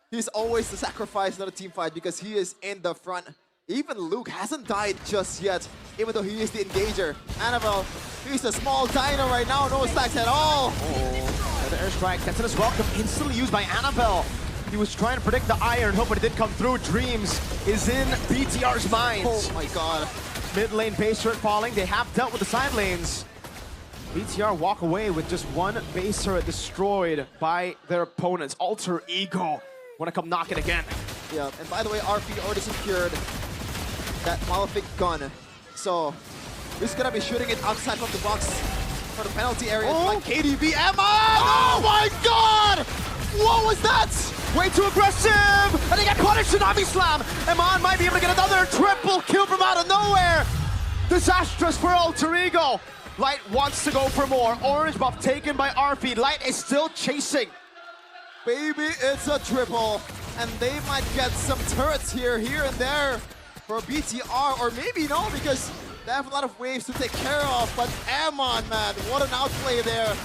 he's always the sacrifice, not a team fight, because he is in the front. Even Luke hasn't died just yet, even though he is the engager. Annabelle, he's a small dino right now, no stacks at all. Oh, the airstrike, that's as welcome, instantly used by Annabelle. He was trying to predict the Iron Hook, but it did come through. Dreams is in BTR's mind. Oh my god. Mid lane base turret falling. They have dealt with the side lanes. BTR walk away with just one base turret destroyed by their opponents. Alter Ego want to come knocking again. Yeah, and by the way, RP already secured that Malefic gun. So he's gonna be shooting it outside of the box for the penalty area. Oh. Like KDB, Emma! Oh my god! What was that? Way too aggressive! And they get punished, Tsunami Slam! Eman might be able to get another triple kill from out of nowhere! Disastrous for Alter Ego! Light wants to go for more. Orange buff taken by RP. Light is still chasing. Baby, it's a triple. And they might get some turrets here and there for BTR. Or maybe no, because they have a lot of waves to take care of. But Amon, man, what an outplay there.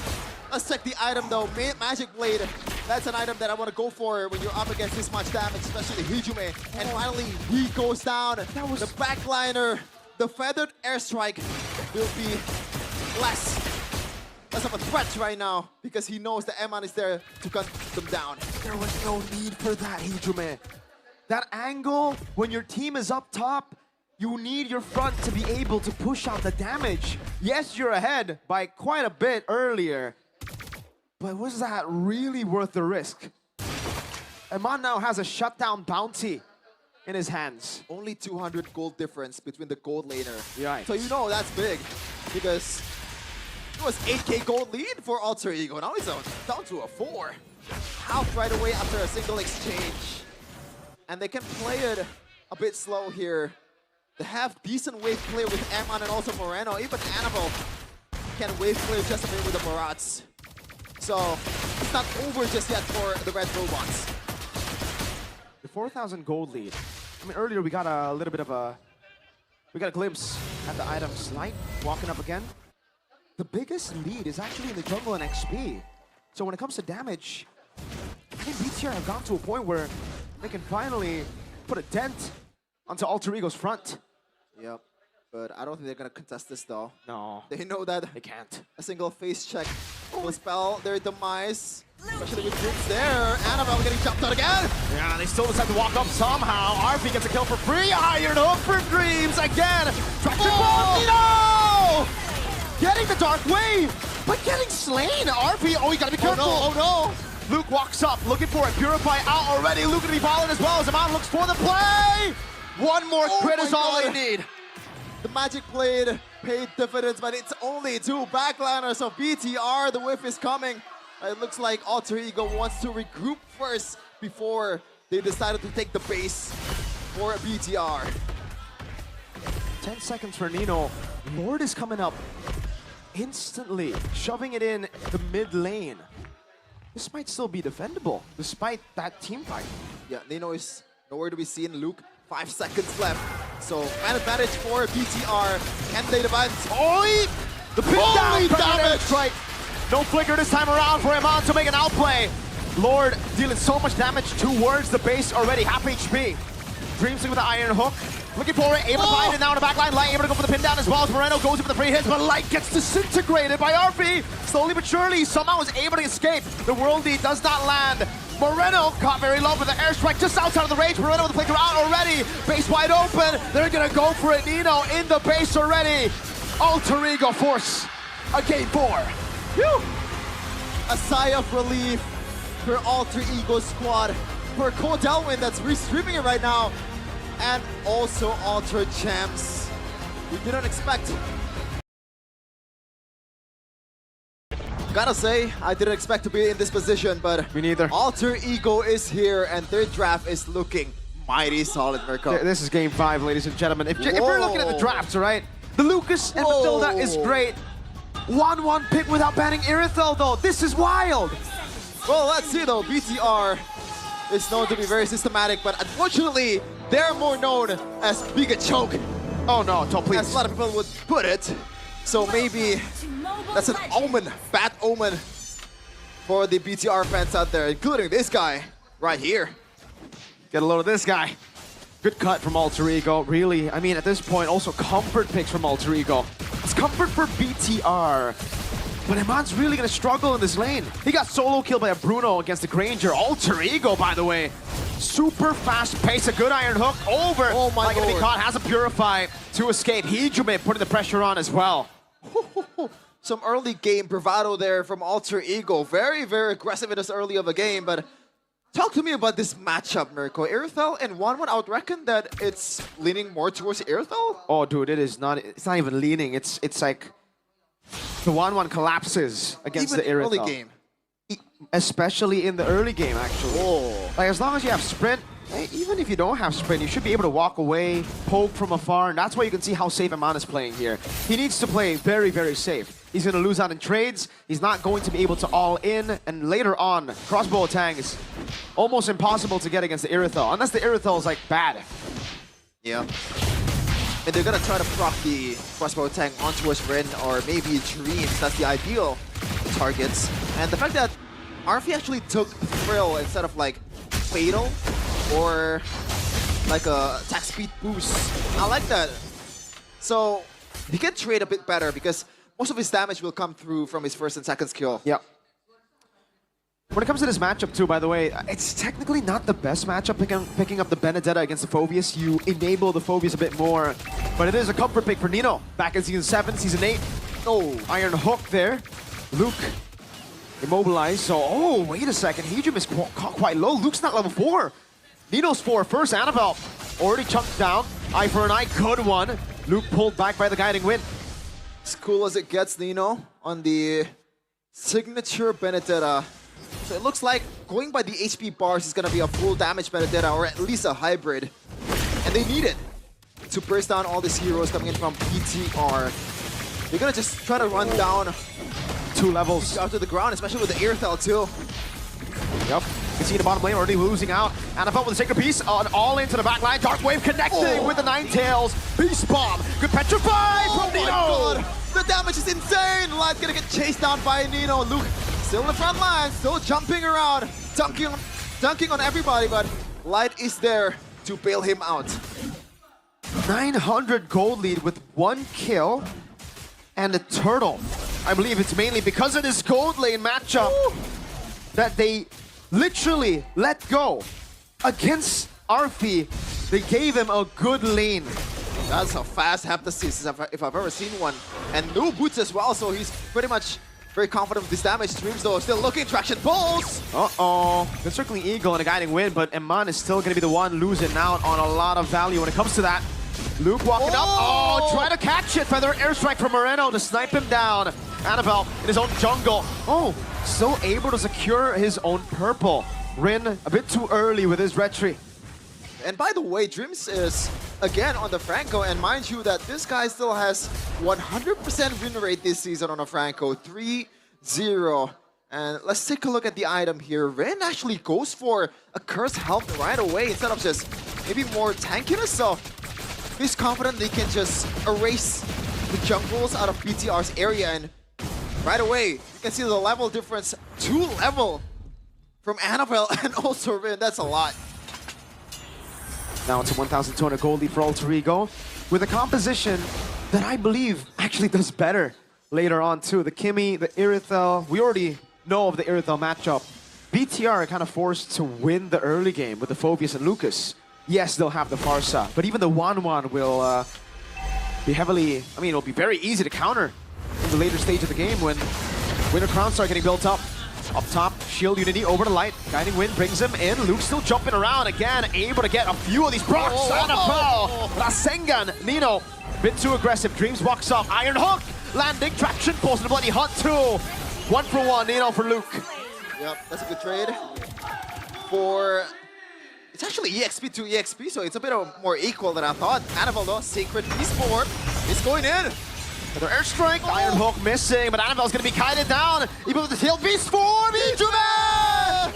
Let's check the item though. Magic Blade. That's an item that I want to go for when you're up against this much damage, especially Hijume. And finally, he goes down. That was the backliner. The feathered airstrike will be less of a threat right now because he knows that Eman is there to cut them down. There was no need for that, Hijume. That angle, when your team is up top, you need your front to be able to push out the damage. Yes, you're ahead by quite a bit earlier, but was that really worth the risk? Eman now has a shutdown bounty in his hands. Only 200 gold difference between the gold laner. Right. So you know that's big because it was 8k gold lead for Alter Ego. Now he's down to a 4. Half right away after a single exchange. And they can play it a bit slow here. They have decent wave clear with Amon and also Moreno. Even Annabelle can wave clear just a bit with the Marats. So it's not over just yet for the Red Robots. The 4,000 gold lead. I mean, earlier we got a little bit of a... We got a glimpse at the items. Light walking up again. The biggest lead is actually in the jungle and XP. So when it comes to damage, I think BTR have gone to a point where they can finally put a dent onto Alter Ego's front. Yep. But I don't think they're going to contest this though. No. They know that They can't. a single face check will spell their demise. Especially with Dreams there. Annabelle getting jumped out again. Yeah, they still decide to walk up somehow. RP gets a kill for free. Iron Hook for Dreams again. Traction no! Getting the Dark Wave, but getting slain. RP, oh, you gotta be careful. Oh no. Luke walks up, looking for it. Purify out already. Luke gonna be balling as well as Amon looks for the play. One more crit is all they need. The Magic Blade paid dividends, but it's only 2 backliners of BTR. The whiff is coming. It looks like Alter Ego wants to regroup first before they decided to take the base for BTR. 10 seconds for Nino. Lord is coming up instantly, shoving it in the mid lane. This might still be defendable, despite that team fight. Yeah, Nino is nowhere to be seen. Luke, 5 seconds left. So, man advantage for BTR. Can they defend? Oi! The pin down damage! Strike. No flicker this time around for Amon to make an outplay. Lord dealing so much damage towards the base already, half HP. Dreamsing with the Iron Hook. Looking for it, able to find it now in the back line. Light able to go for the pin down as well as Moreno goes in for the free hits, but Light gets disintegrated by RP. Slowly but surely, somehow is able to escape. The Worldie does not land. Moreno caught very low with the airstrike just outside of the range. Moreno with the flicker out already. Base wide open. They're gonna go for it. Nino in the base already. Alter Ego force a game 4. Whew. A sigh of relief for Alter Ego squad. For Codelwin that's restreaming it right now. And also Alter Champs. We didn't expect. Gotta say, I didn't expect to be in this position, but Me neither. Alter Ego is here and their draft is looking mighty solid, Mirko. This is game 5, ladies and gentlemen. If we're looking at the drafts, all right? The Lucas and Matilda is great. 1-1 pick without banning Irithel, though. This is wild. Well, let's see though. BTR is known to be very systematic, but unfortunately, they're more known as Biga Choke, Oh no, don't please. as a lot of people would put it. So maybe that's an omen, bad omen for the BTR fans out there, including this guy right here. Get a load of this guy. Good cut from Alter Ego, really. I mean, at this point, also comfort picks from Alter Ego. It's comfort for BTR. But Eman's really gonna struggle in this lane. He got solo killed by a Bruno against the Granger. Alter Ego, by the way. Super fast pace, a good Iron Hook over. Oh my Not gonna be lord. caught, has a Purify to escape. Hijume putting the pressure on as well. Some early game bravado there from Alter Ego. Very, very aggressive in this early of a game, but talk to me about this matchup, Mirko. Irithel and 1-1, I would reckon that it's leaning more towards Irithel. Oh, dude, it's not even leaning. It's like the 1-1 collapses against Even the Irithel. early game. Especially in the early game, actually. Oh. Like, as long as you have sprint, even if you don't have sprint, you should be able to walk away, poke from afar, and that's why you can see how safe Aman is playing here. He needs to play very, very safe. He's going to lose out in trades. He's not going to be able to all in, and later on, crossbow attack is almost impossible to get against the Irithel, unless the Irithel is like bad. Yeah. And they're gonna try to proc the crossbow tank onto his Rin or maybe Dreams. That's the ideal targets. And the fact that Arfi actually took Thrill instead of like Fatal or like a attack speed boost. I like that. So he can trade a bit better because most of his damage will come through from his first and second skill. Yep. When it comes to this matchup too, by the way, it's technically not the best matchup picking up the Benedetta against the Phoveus. You enable the Phoveus a bit more, but it is a comfort pick for Nino. Back in Season 7, Season 8. Oh, Iron Hook there. Luke immobilized, so, oh, wait a second. Hejum is quite low. Luke's not level 4. Nino's 4 first. Annabelle already chunked down. Eye for an eye, good one. Luke pulled back by the Guiding Wind. As cool as it gets, Nino, on the signature Benedetta. So it looks like going by the HP bars is going to be a full damage Benedetta or at least a hybrid. And they need it to burst down all these heroes coming in from BTR. They're going to just try to run down 2 levels out to the ground, especially with the Irithel too. Yep. You can see the bottom lane already losing out. Annabelle with a sacred piece on all into the back line. Dark Wave connecting with the Ninetales. Beast Bomb. Good petrify from Nino. God. The damage is insane. Light's going to get chased down by Nino. Luke still in the front line, still jumping around, dunking on everybody, but Light is there to bail him out. 900 gold lead with 1 kill and a turtle. I believe it's mainly because of this gold lane matchup that they literally let go against Arfi. They gave him a good lane. That's a fast Heptasis if I've ever seen one. And no boots as well, so he's pretty much very confident with this damage. Dreams though, still looking, traction pulls! Uh-oh. The Circling Eagle and a Guiding Wind, but Eman is still going to be the one losing out on a lot of value when it comes to that. Luke walking up. Oh, try to catch it. Feather airstrike from Moreno to snipe him down. Annabelle in his own jungle. Oh, still able to secure his own purple. Rin a bit too early with his retry. And by the way, Dreams is again on the Franco, and mind you that this guy still has 100% win rate this season on a Franco, 3-0. And let's take a look at the item here. Ren actually goes for a Cursed Health right away instead of just maybe more tankiness. So he's confident they can just erase the jungles out of BTR's area, and right away you can see the level difference, 2 level from Annabelle and also Ren. That's a lot. Now it's a 1,200 gold lead for Alter Ego with a composition that I believe actually does better later on too. The Kimmy, the Irithel, we already know of the Irithel matchup. BTR are kind of forced to win the early game with the Phoveus and Lucas. Yes, they'll have the Farsa, but even the 1-1 will be heavily, I mean, it'll be very easy to counter in the later stage of the game when Winter Crowns start getting built up. Up top, Shield Unity over to Light. Guiding Wind brings him in. Luke still jumping around again, able to get a few of these procs. Rasengan, Nino, bit too aggressive. Dreams walks off. Iron Hook, landing, traction, pulls in the Bloody Hunt too. 1 for 1, Nino for Luke. Yep, that's a good trade. For, it's actually EXP to EXP, so it's a bit more equal than I thought. Annabelle though, Sacred Beast forward, is going in. Another airstrike, Iron Hook missing, but Annabelle's gonna be kited down. Even with the tail beast form, Ijume!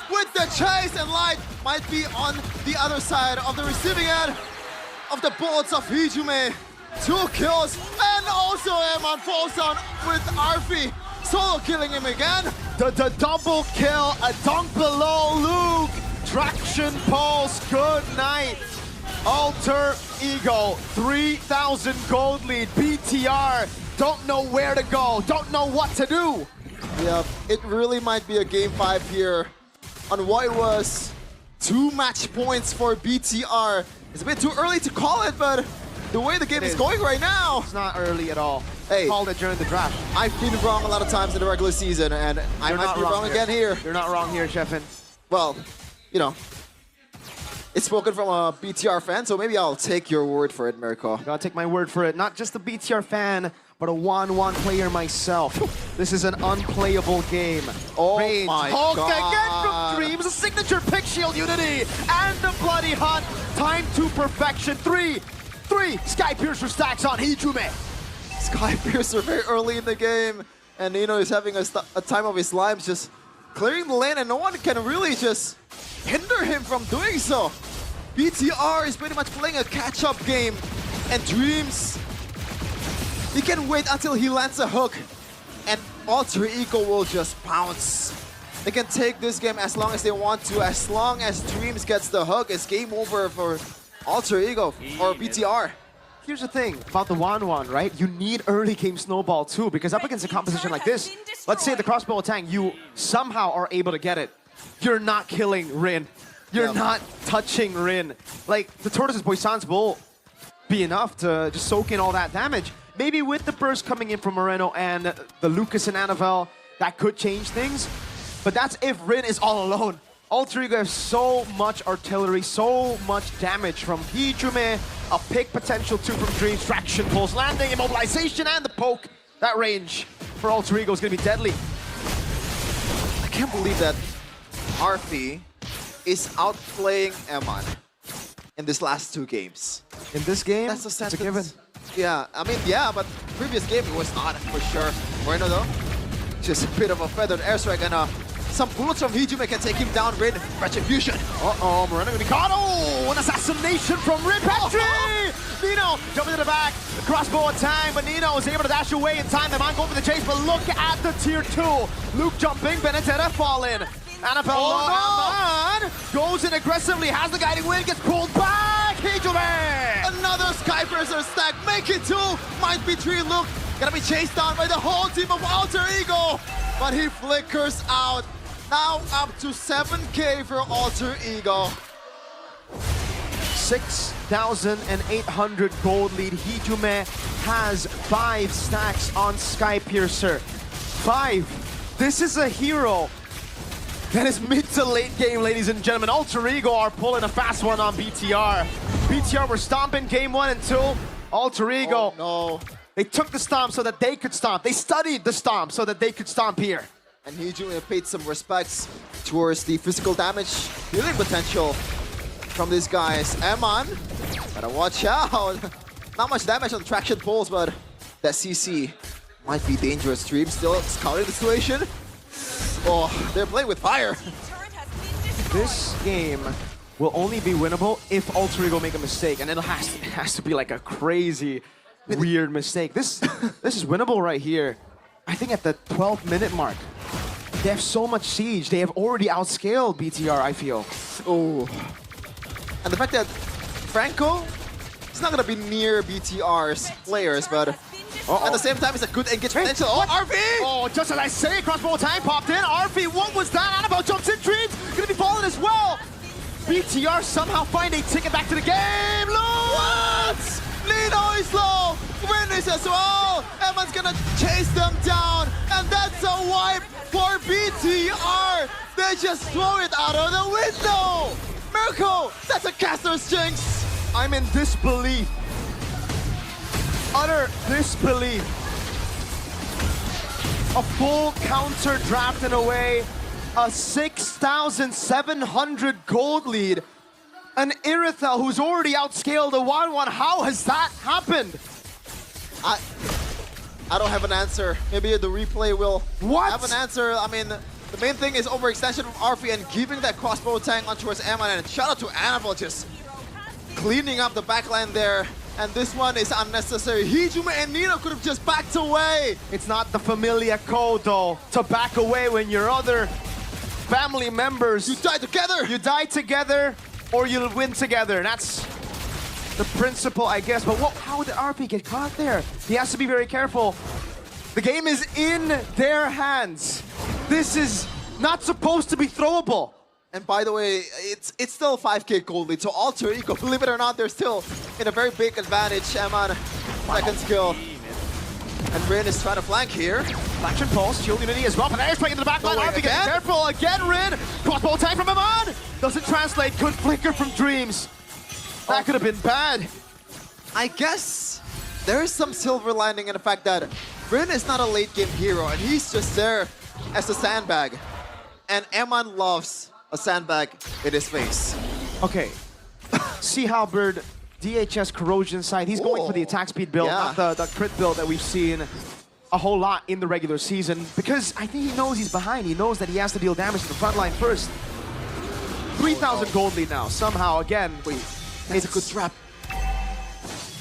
With the chase, and Light might be on the other side of the receiving end of the bullets of Ijume. 2 kills, and also Eman falls down with Arfi. Solo killing him again. The double kill, a dunk below Luke. Traction pulse, good night. Alter Ego, 3,000 gold lead. BTR don't know where to go, don't know what to do. Yep, it really might be a game 5 here on what was 2 match points for BTR. It's a bit too early to call it, but the way the game is going right now. It's not early at all. Hey, called it during the draft. I've been wrong a lot of times in the regular season, and I might be wrong again here. You're not wrong here, Sheffin. Well, you know, it's spoken from a BTR fan, so maybe I'll take your word for it, Mirko. Gotta take my word for it. Not just the BTR fan, but a 1-1 player myself. This is an unplayable game. Oh Range. my Hulk God. again from Dreams, a signature pick shield unity, and a bloody hunt. Time to perfection. Three. Sky Piercer stacks on Hijume. Sky Piercer very early in the game, and Nino is having a time of his life, just clearing the lane, and no one can really just hinder him from doing so. BTR is pretty much playing a catch-up game, and Dreams, he can wait until he lands a hook, and Alter Ego will just pounce. They can take this game as long as they want to. As long as Dreams gets the hook, it's game over for Alter Ego or BTR. Here's the thing about the 1-1, right? You need early game snowball too, because up against a composition like this, let's say the crossbow attack, you somehow are able to get it. You're not killing Rin. You're not touching Rin. Like, the Tortoise's Boissons will be enough to just soak in all that damage. Maybe with the burst coming in from Moreno and the Lucas and Annabelle, that could change things. But that's if Rin is all alone. Alter Ego has so much artillery, so much damage from Hijume, a pick potential too from Dreams, traction pulse, landing, immobilization, and the poke. That range for Alter Ego is going to be deadly. I can't believe that Arfi is outplaying Eman in these last 2 games. In this game, That's a sentence. it's a given. Yeah, I mean, yeah, but previous game it was not for sure. Moreno though, just a bit of a feathered airstrike, and some bullets from Hijume can take him down. Rin, Retribution. Uh-oh, Moreno gonna be caught. Oh, an assassination from Rin Petri! Nino jumping to the back, the crossbow attack, but Nino is able to dash away in time. The man going for the chase, but look at the tier 2. Luke jumping, Benedetta falling. Annabelle Aman goes in aggressively, has the guiding wind, gets pulled back. Hijume! Another Sky Piercer stack, make it 2. Might be 3. Luke gonna be chased down by the whole team of Alter Ego, but he flickers out. Now up to 7K for Alter Ego. 6,800 gold lead. Hijume has 5 stacks on Sky Piercer. 5. This is a hero that is mid to late game, ladies and gentlemen. Alter Ego are pulling a fast one on BTR. BTR were stomping game 1 and 2. Alter Ego, no. they took the stomp so that they could stomp. They studied the stomp so that they could stomp here. And Hijume paid some respects towards the physical damage, healing potential from these guys. Eman, gotta watch out. Not much damage on the traction pulls, but that CC might be dangerous. Dream still scouting the situation. Oh, they're playing with fire. This game will only be winnable if Alter Ego make a mistake, and it has to be like a crazy, weird mistake. This is winnable right here. I think at the 12-minute mark. They have so much siege. They have already outscaled BTR, I feel. Oh. And the fact that Franco is not going to be near BTR's players, but at the same time, it's a good engage potential. Oh, RV! Oh, just as I say, crossbow time popped in. RV, what was that? Annabelle jumps in, Dreams gonna be falling as well. BTR somehow find a ticket back to the game. Look! What? Lino is low. Rin is as well. Eman's gonna chase them down, and that's a wipe for BTR. They just throw it out of the window. Mirko, that's a caster's jinx. I'm in disbelief. Utter disbelief. A full counter drafted away. A 6,700 gold lead. An Irithel who's already outscaled a 1-1. How has that happened? I don't have an answer. Maybe the replay will have an answer. I mean, the main thing is overextension from Arfi and giving that crossbow tank on towards Eman. And shout out to Annabelle just cleaning up the backline there. And this one is unnecessary. Hijume and Nino could have just backed away. It's not the familiar code, though, to back away when your other family members... You die together! You die together, or you'll win together. That's the principle, I guess. But how did RP get caught there? He has to be very careful. The game is in their hands. This is not supposed to be throwable. And by the way, it's still 5K gold lead, so Alter Ego, believe it or not, they're still in a very big advantage. Eman, second skill. And Rin is trying to flank here. Flash and pulse, shield unity as well, but there's playing into the back line. RP getting careful again, Rin. Crossbow attack from Eman. Doesn't translate, good flicker from Dreams. That could have been bad. I guess there is some silver lining in the fact that Rin is not a late game hero, and he's just there as a sandbag. And Eman loves a sandbag in his face. Okay. See Halberd, DHS corrosion side. He's going for the attack speed build, Yeah. not the crit build that we've seen a whole lot in the regular season. Because I think he knows he's behind. He knows that he has to deal damage to the front line first. 3,000 gold lead now. Somehow, again, It's a good trap.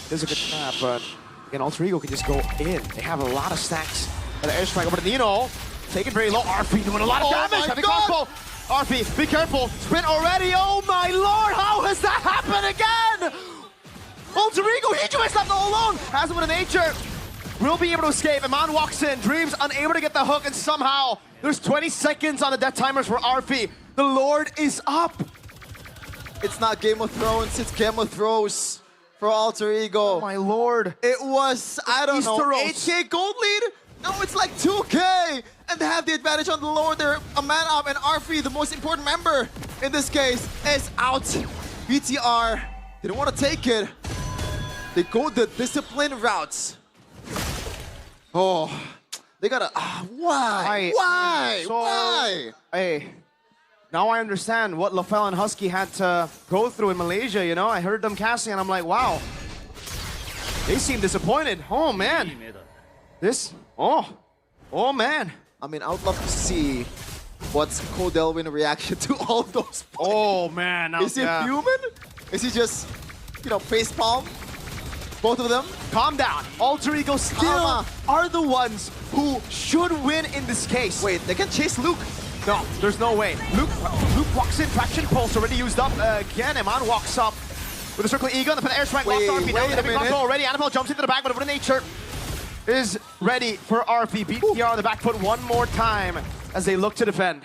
there's a good trap, but again, Alter Ego can just go in. They have a lot of stacks. And the airstrike over to Nino. Taking very low. RP doing a lot of damage. my Heavy God. crossbow. RP, be careful. Sprint already. Oh my lord, how has that happened again? Alter Ego, he just left all alone. Has him with a nature. Will be able to escape. Eman walks in. Dreams unable to get the hook, and somehow there's 20 seconds on the death timers for RP. The Lord is up. It's not Game of Thrones, it's Game of Thrones for Alter Ego. Oh my lord. It was, I don't know, Easteros. 8K gold lead? No, it's like 2K! And they have the advantage on the lower. They're a man up, and RP, the most important member in this case, is out. BTR didn't want to take it. They go the discipline routes. Oh, they gotta, why? Why? Hey, now I understand what LaFell and Husky had to go through in Malaysia, you know? I heard them casting and I'm like, wow. They seem disappointed. Oh, man. Oh, man. I mean, I would love to see what's Codelwin's reaction to all those points. Oh, man. Is he human? Is he just, you know, facepalm? Both of them? Calm down. Alter Ego still are the ones who should win in this case. Wait, they can chase Luke. No, there's no way. Luke walks in, Traction Pulse already used up again. Eman walks up with a Circle Ego, the airstrike lost RP. Now the big control already. Annabelle jumps into the back, but over to Nature is ready for RP. BTR on the back foot one more time as they look to defend.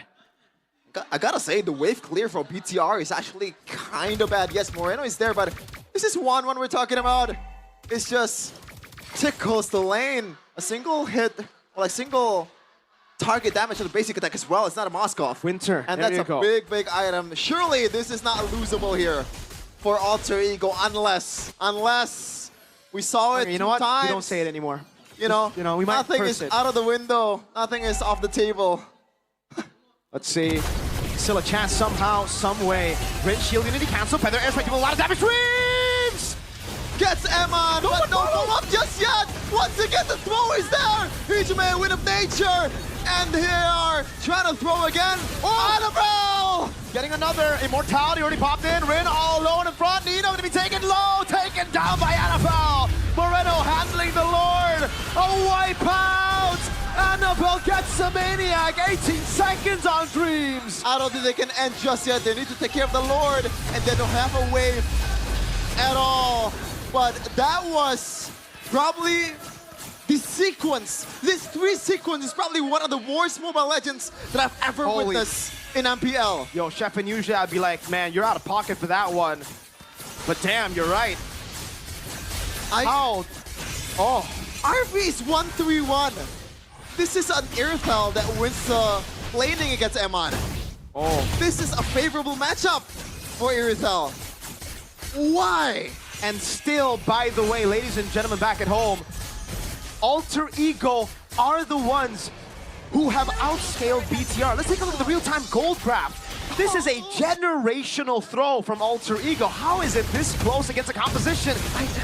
I gotta say, the wave clear for BTR is actually kind of bad. Yes, Moreno is there, but this is 1-1 we're talking about. It's just tickles the lane. A single hit, like single target damage to the basic attack as well. It's not a Moskov. Winter, and there that's you a go. big item. Surely this is not losable here for Alter Ego unless we saw it You know what? times. We don't say it anymore. You know, we might nothing curse is it. out of the window. Nothing is off the table. Let's see. Still a chance somehow, some way. Rin shield unity cancel. Feather airstrike doing a lot of damage. Dreams! Gets Eman, but don't go up just yet. Once again, the throw is there. Hijime with a nature. And here are trying to throw again. Annabelle! Getting another immortality already popped in. Rin all alone in front. Nino going to be taken low, taken down by Annabelle. Moreno handling the Lord. A wipeout. Annabelle gets a maniac. 18 seconds on Dreams. I don't think they can end just yet. They need to take care of the Lord, and they don't have a wave at all. But that was probably the sequence. This 3 sequence is probably one of the worst Mobile Legends that I've ever witnessed in MPL. Yo, Chef, and usually I'd be like, man, you're out of pocket for that one. But damn, you're right. RV is 1-3-1. This is an Irithel that wins the laning against Eman. This is a favorable matchup for Irithel. Why? And still, by the way, ladies and gentlemen back at home, Alter Ego are the ones who have outscaled BTR. Let's take a look at the real-time gold graph. This is a generational throw from Alter Ego. How is it this close against a composition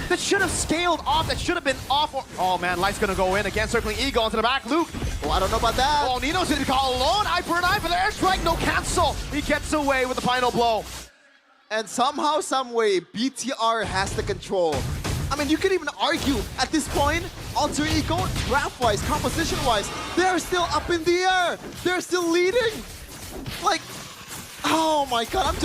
that should have scaled off, that should have been off? Oh man, Light's gonna go in again, circling Ego onto the back. Luke. Oh, I don't know about that. Oh, Nino's gonna be called alone. Eye for an eye for the airstrike, no cancel. He gets away with the final blow. And somehow, some way, BTR has the control. I mean, you can even argue at this point, Alter Ego, draft-wise, composition-wise, they're still up in the air. They're still leading. Like, oh my God,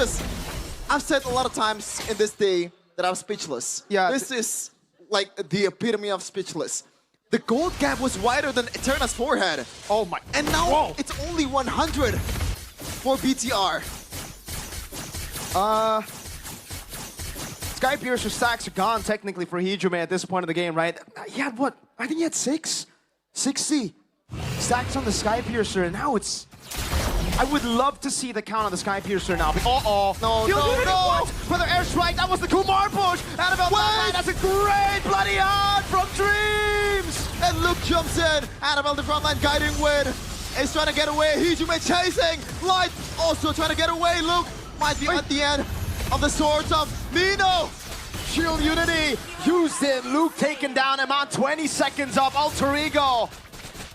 I've said a lot of times in this day that I'm speechless. Yeah. This is like the epitome of speechless. The gold gap was wider than Eterna's forehead. Oh my. And now Whoa. it's only 100 for BTR. Sky Piercer stacks are gone technically for Hijime at this point of the game, right? He had what? I think he had 60 stacks on the Sky Piercer, and now it's I would love to see the count on the Sky Piercer now. Uh-oh. No. For the airstrike, that was the Kumar push. Annabelle, that's a great bloody hard from Dreams. And Luke jumps in. Annabelle, the front line guiding Win. Is trying to get away. Hijume chasing. Light also trying to get away. Luke might be at the end of the swords of Nino. Shield Unity used it. Luke taken down him on 20 seconds of Alter Ego.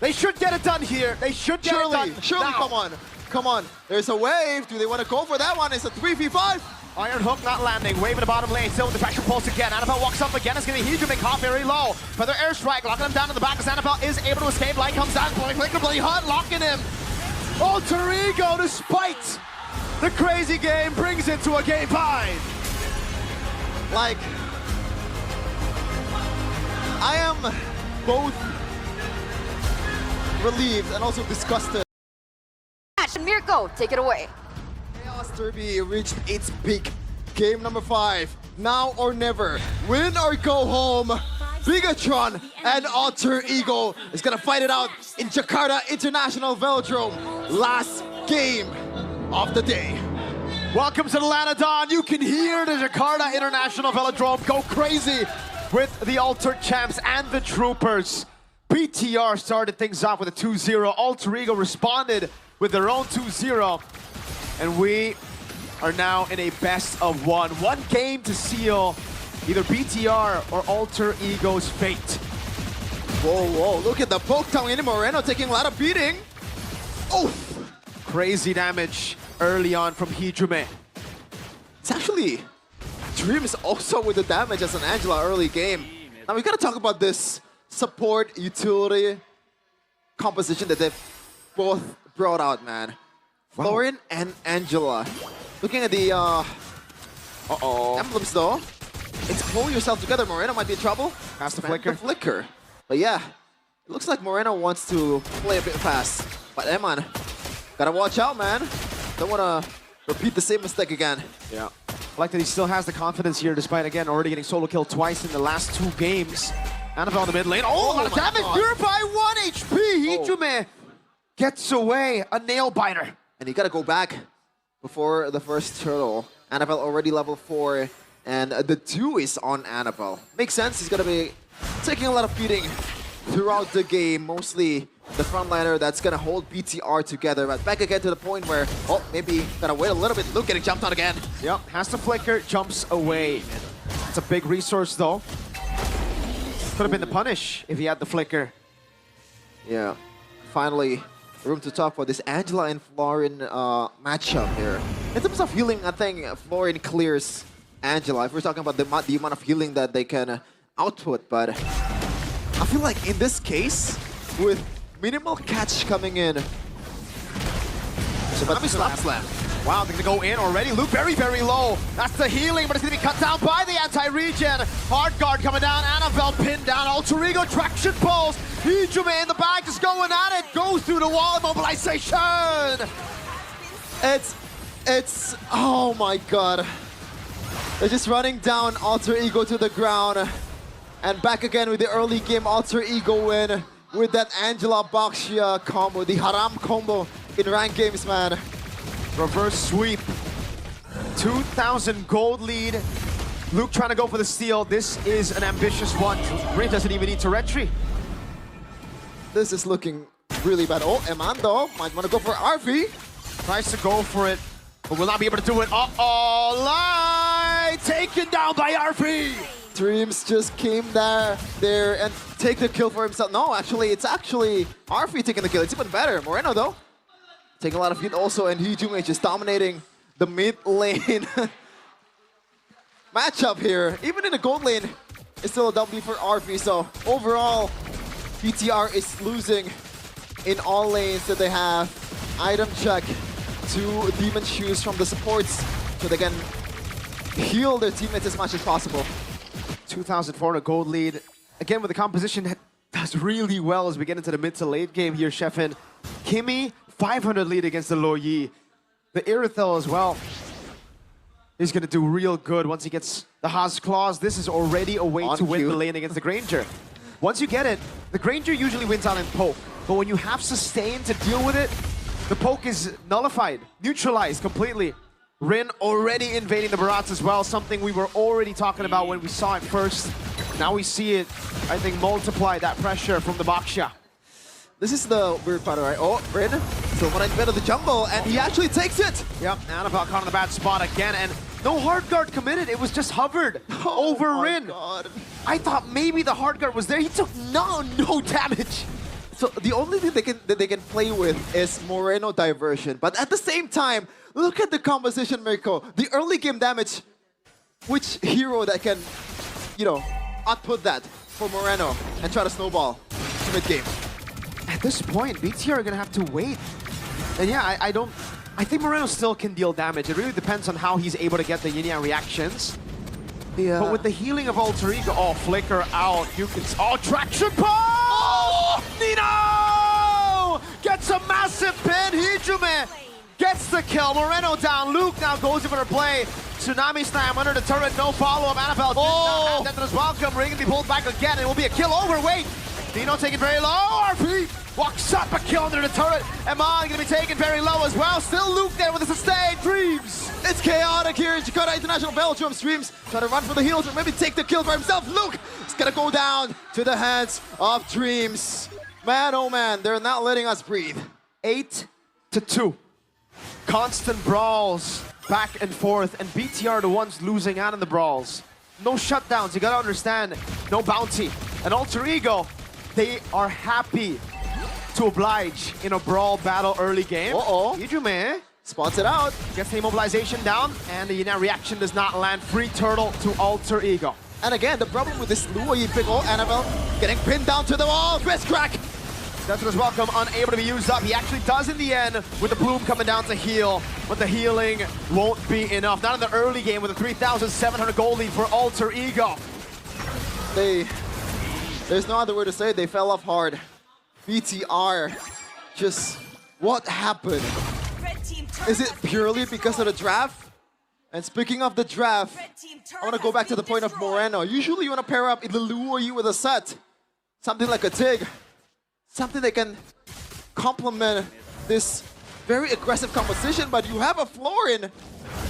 They should get it done here. They should get it done. Surely, now. come on. There's a wave. Do they want to go for that one? It's a 3v5. Iron Hook not landing. Wave in the bottom lane. Still with the Traction Pulse again. Annabelle walks up again. It's going to be Hijume caught very low. Feather Airstrike locking him down in the back as Annabelle is able to escape. Light comes down. Flicker bloody hot, locking him. Alter Ego, despite the crazy game, brings it to a game 5. Like, I am both relieved and also disgusted. Mirko, take it away. Chaos Derby reached its peak. Game number 5. Now or never. Win or go home. Bigatron and Alter Ego is gonna fight it out in Jakarta International Velodrome. Last game of the day. Welcome to the Lanadon. You can hear the Jakarta International Velodrome go crazy with the Alter Champs and the Troopers. BTR started things off with a 2-0. Alter Ego responded with their own 2-0. And we are now in a best of 1. One game to seal either BTR or Alter Ego's fate. Whoa, look at the poke down in Moreno taking a lot of beating. Oh, Crazy damage early on from Hijume. it's actually Dreams also with the damage as an Angela early game. Now we gotta talk about this support utility composition that they've both brought out, man. Florian and Angela. Looking at the emblems though, it's pull yourself together. Moreno might be in trouble. Has the Man, flicker. But yeah, it looks like Moreno wants to play a bit fast. But Eman, gotta watch out, man. Don't wanna repeat the same mistake again. Yeah. I like that he still has the confidence here despite, again, already getting solo kill twice in the last 2 games. Annabelle in the mid lane. Oh, a lot of my damage. God. Purify 1 HP. Hijume gets away. A nail biter. And you gotta go back before the first turtle. Annabelle already level 4, and the 2 is on Annabelle. Makes sense, he's gonna be taking a lot of beating throughout the game, mostly the frontliner that's gonna hold BTR together. But back again to the point where, oh, maybe gotta wait a little bit. Luke getting jumped on again. Yep, has the flicker, jumps away. It's a big resource though. Could have been the punish if he had the flicker. Yeah, finally, room to talk about this Angela and Florian matchup here. In terms of healing, I think Florian clears Angela. If we're talking about the amount of healing that they can output, but I feel like in this case, with minimal catch coming in, So let me slap slam. Wow, they're gonna go in already. Luke very, very low. That's the healing, but it's gonna be cut down by the anti-regen. Hard guard coming down. Annabelle pinned down. Alter Ego traction pulse. Hijume in the back is going at it. Goes through the wall. Immobilization. it's oh my god. They're just running down Alter Ego to the ground. And back again with the early game Alter Ego win with that Angela Baxia combo, the Haram combo in ranked games, man. Reverse sweep. 2,000 gold lead. Luke trying to go for the steal. This is an ambitious one. Rin doesn't even need to retry. This is looking really bad. Oh, Emando might want to go for RV. Tries to go for it, but will not be able to do it. Uh-oh, Light taken down by RP. Dreams just came there and take the kill for himself. No, actually, it's actually RV taking the kill. It's even better. Moreno, though, taking a lot of hit also, and Hijume just dominating the mid lane matchup here. Even in the gold lane, it's still a W for RV. So overall, BTR is losing in all lanes that they have. Item check, 2 demon shoes from the supports so they can heal their teammates as much as possible. 2,400 gold lead. Again, with the composition that does really well as we get into the mid to late game here, Sheffin. Kimmy, 500 lead against the Lo Yi. The Irithel as well. He's going to do real good once he gets the Haas Claws. This is already a way to win the lane against the Granger. Once you get it, the Granger usually wins out in poke. But when you have sustain to deal with it, The poke is nullified, neutralized completely. Rin already invading the Barats as well, something we were already talking about when we saw it first. Now we see it, I think, multiply that pressure from the Baksha. This is the weird part, right? Oh, Rin, still in the middle of the jungle, and he actually takes it! Yep, Annabelle caught in the bad spot again, and no hard guard committed. It was just hovered over Rin. God. I thought maybe the hard guard was there. He took no damage. So the only thing they can play with is Moreno diversion. But at the same time, look at the composition, Mirko. The early game damage, which hero that can, you know, output that for Moreno and try to snowball to mid-game? At this point, BTR are gonna have to wait. And yeah, I think Moreno still can deal damage. It really depends on how he's able to get the yin-yang reactions. Yeah. But with the healing of Alter Ego, oh, flicker out. You can, oh, traction pump! Oh, Nino! Gets a massive pin. Hijume gets the kill. Moreno down. Luke now goes in for a play. Tsunami slam under the turret. No follow-up. Annabelle did not have that as welcome. Ring can be pulled back again. It will be a kill over. Wait. Nino taken very low. RP walks up, a kill under the turret. Eman gonna be taken very low as well. Still Luke there with a sustained. Dreams. It's chaotic here in Jakarta International Belgium streams. Trying to run for the heals or maybe take the kill for himself. Luke is gonna go down to the hands of Dreams. Man, oh man, they're not letting us breathe. 8-2. Constant brawls back and forth, and BTR are the ones losing out in the brawls. No shutdowns, you gotta understand. No bounty. And Alter Ego, they are happy to oblige in a brawl battle early game. Hijume spots it out. Gets the immobilization down, and the Yuna reaction does not land. Free turtle to Alter Ego. And again, the problem with this Luo Yi pickle, Annabelle getting pinned down to the wall. Twist crack. That's was welcome, unable to be used up. He actually does in the end with the bloom coming down to heal, but the healing won't be enough. Not in the early game with a 3,700 gold lead for Alter Ego. There's no other word to say it. They fell off hard. BTR, just what happened? Is it purely because of the draft? And speaking of the draft, I want to go back to the point of Moreno. Usually you want to pair up either Luo Yi with a set, something like a Tig, something that can complement this very aggressive composition, but you have a Florin,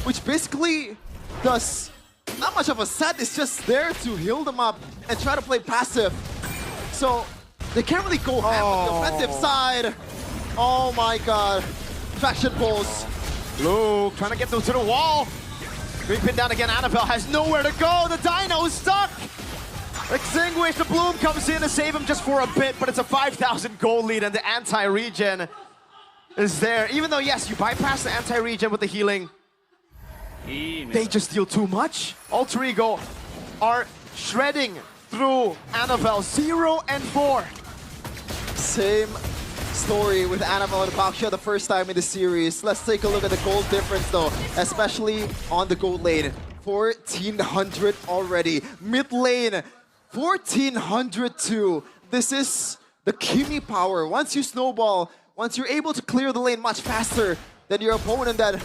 which basically does not much of a set. It's just there to heal them up and try to play passive. So they can't really go ham on the offensive side. Oh my god. Faction pulls. Luke trying to get them to the wall. Being pinned down again. Annabelle has nowhere to go. The Dino is stuck. Extinguish. The Bloom comes in to save him just for a bit, but it's a 5,000 gold lead, and the anti-regen is there. Even though, yes, you bypass the anti-regen with the healing, they just deal too much. Alter Ego are shredding through Annabelle. 0 and 4. Same story with Annabelle and Baksha the first time in the series. Let's take a look at the gold difference though, especially on the gold lane. 1,400 already. Mid lane, 1,402. This is the Kimi power. Once you snowball, once you're able to clear the lane much faster than your opponent, that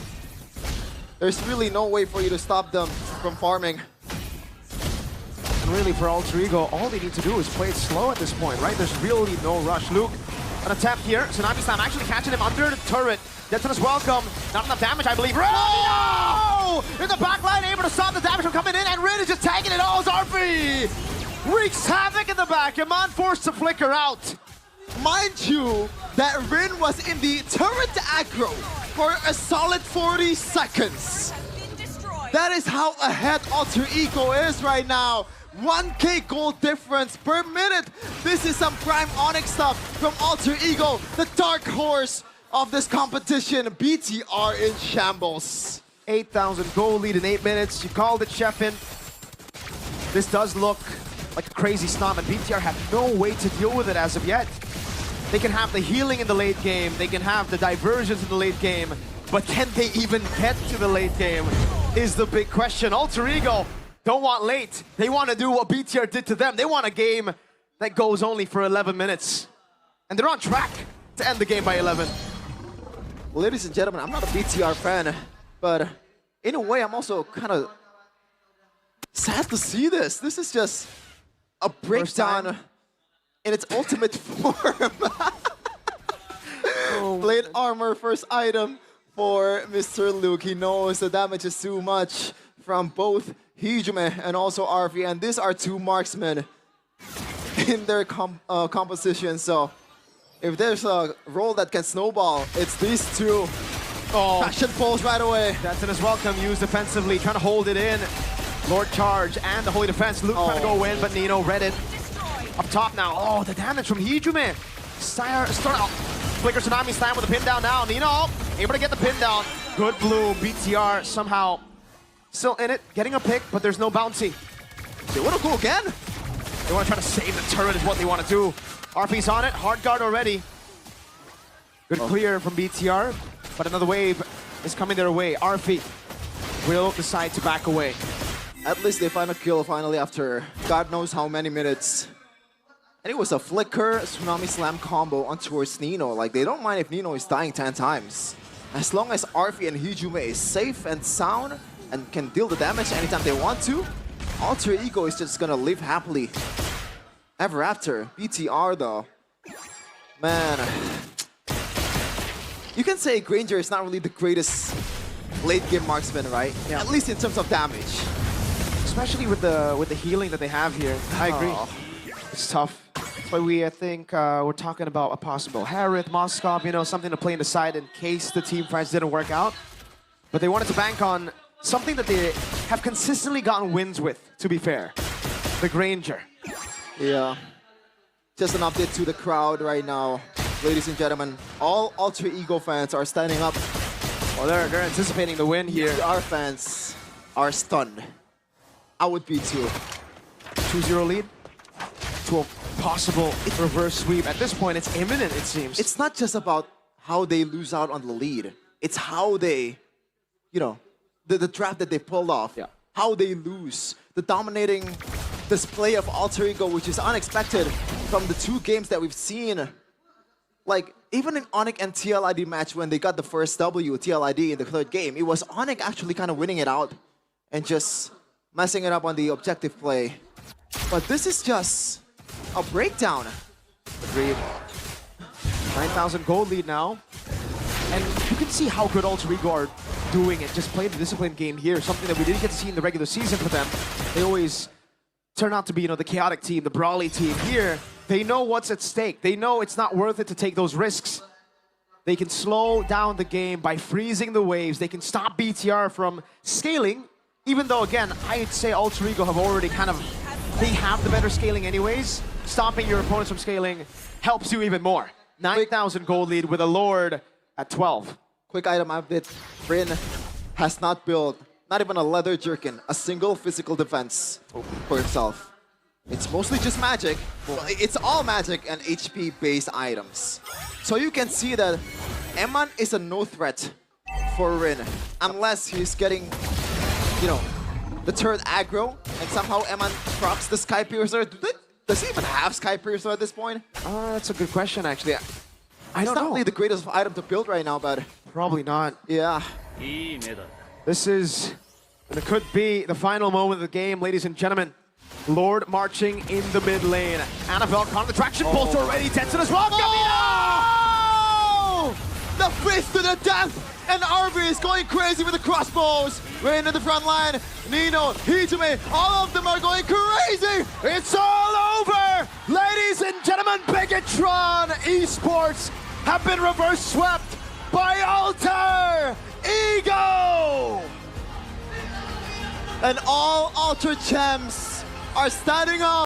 there's really no way for you to stop them from farming. And really for Alter Ego, all they need to do is play it slow at this point, right? There's really no rush. Luke, an attempt here. Tsunami Slam actually catching him under the turret. Detonus welcome. Not enough damage, I believe. Oh! In the back line, able to stop the damage from coming in, and Rin is just taking it all. Zarfi wreaks havoc in the back. Yaman forced to flicker out. Mind you, that Rin was in the turret aggro for a solid 40 seconds. That is how ahead Alter Ego is right now. 1k gold difference per minute. This is some prime Onyx stuff from Alter Ego, the dark horse of this competition. BTR in shambles. 8,000 gold lead in 8 minutes. You called it, Sheffin. This does look like a crazy stomp, and BTR have no way to deal with it as of yet. They can have the healing in the late game, they can have the diversions in the late game, but can they even get to the late game is the big question. Alter Ego don't want late. They want to do what BTR did to them. They want a game that goes only for 11 minutes. And they're on track to end the game by 11. Ladies and gentlemen, I'm not a BTR fan, but in a way, I'm also kind of sad to see this. This is just a breakdown in its ultimate form. Oh Plate armor first item for Mr. Luke. He knows the damage is too much from both Hijume and also RV, and these are two marksmen in their composition. So if there's a role that can snowball, it's these two. Oh, Passion falls right away. Denson is welcome, used defensively, trying to hold it in. Lord Charge and the Holy Defense. Luke trying to go in, but Nino read it. Up top now. Oh, the damage from Hijume. Start out. Flicker Tsunami Slam with the pin down now. Nino able to get the pin down. Good blue. BTR somehow still in it, getting a pick, but there's no bouncy. They want to go again. They want to try to save the turret is what they want to do. RP's on it. Hard guard already. Good clear from BTR, but another wave is coming their way. RP will decide to back away. At least they find a kill finally after God knows how many minutes. And it was a Flicker Tsunami Slam combo on towards Nino. Like, they don't mind if Nino is dying 10 times. As long as Arfi and Hijume is safe and sound and can deal the damage anytime they want to, Alter Ego is just gonna live happily ever after. BTR though, man, you can say Granger is not really the greatest late game marksman, right? Yeah. At least in terms of damage. Especially with the healing that they have here. I agree. Oh. It's tough. But I think we're talking about a possible Harith, Moskov, you know, something to play in the side in case the team fights didn't work out. But they wanted to bank on something that they have consistently gotten wins with, to be fair. The Granger. Yeah. Just an update to the crowd right now. Ladies and gentlemen, all Alter Ego fans are standing up. Well, they're anticipating the win here. Our fans are stunned. I would be too. 2-0 lead to a possible reverse sweep. At this point, it's imminent, it seems. It's not just about how they lose out on the lead. It's how they, you know, the draft that they pulled off. Yeah. How they lose. The dominating display of Alter Ego, which is unexpected from the two games that we've seen. Like, even in Onyx and TLID match when they got the first W, TLID in the third game, it was Onyx actually kind of winning it out and just messing it up on the objective play. But this is just a breakdown. Agreed. 9,000 gold lead now. And you can see how good Alter Ego are doing it, just playing the disciplined game here, something that we didn't get to see in the regular season for them. They always turn out to be, you know, the chaotic team, the brawly team. Here, they know what's at stake. They know it's not worth it to take those risks. They can slow down the game by freezing the waves. They can stop BTR from scaling, even though, again, I'd say Alter Ego have already kind of, they have the better scaling anyways. Stopping your opponents from scaling helps you even more. 9,000 gold lead with a Lord at 12. Quick item update. Bryn has not built, not even a leather jerkin, a single physical defense for himself. It's mostly just magic. Well, it's all magic and HP-based items. So you can see that Eman is a no threat for Rin, unless he's getting, you know, the third aggro, and somehow Eman drops the Sky Piercer. Does he even have Sky Piercer at this point? That's a good question, actually. I don't It's not know. really the greatest item to build right now, but Probably not. yeah. This is, and it could be the final moment of the game, ladies and gentlemen. Lord marching in the mid lane. Annabelle caught the traction pulse already. Denson as well. Oh! The fist to the death! And RV is going crazy with the crossbows. Rain in the front line. Nino, Hijume, all of them are going crazy! It's all over! Ladies and gentlemen, Bigatron Esports have been reverse swept by Alter Ego! And all Alter Gems are standing up.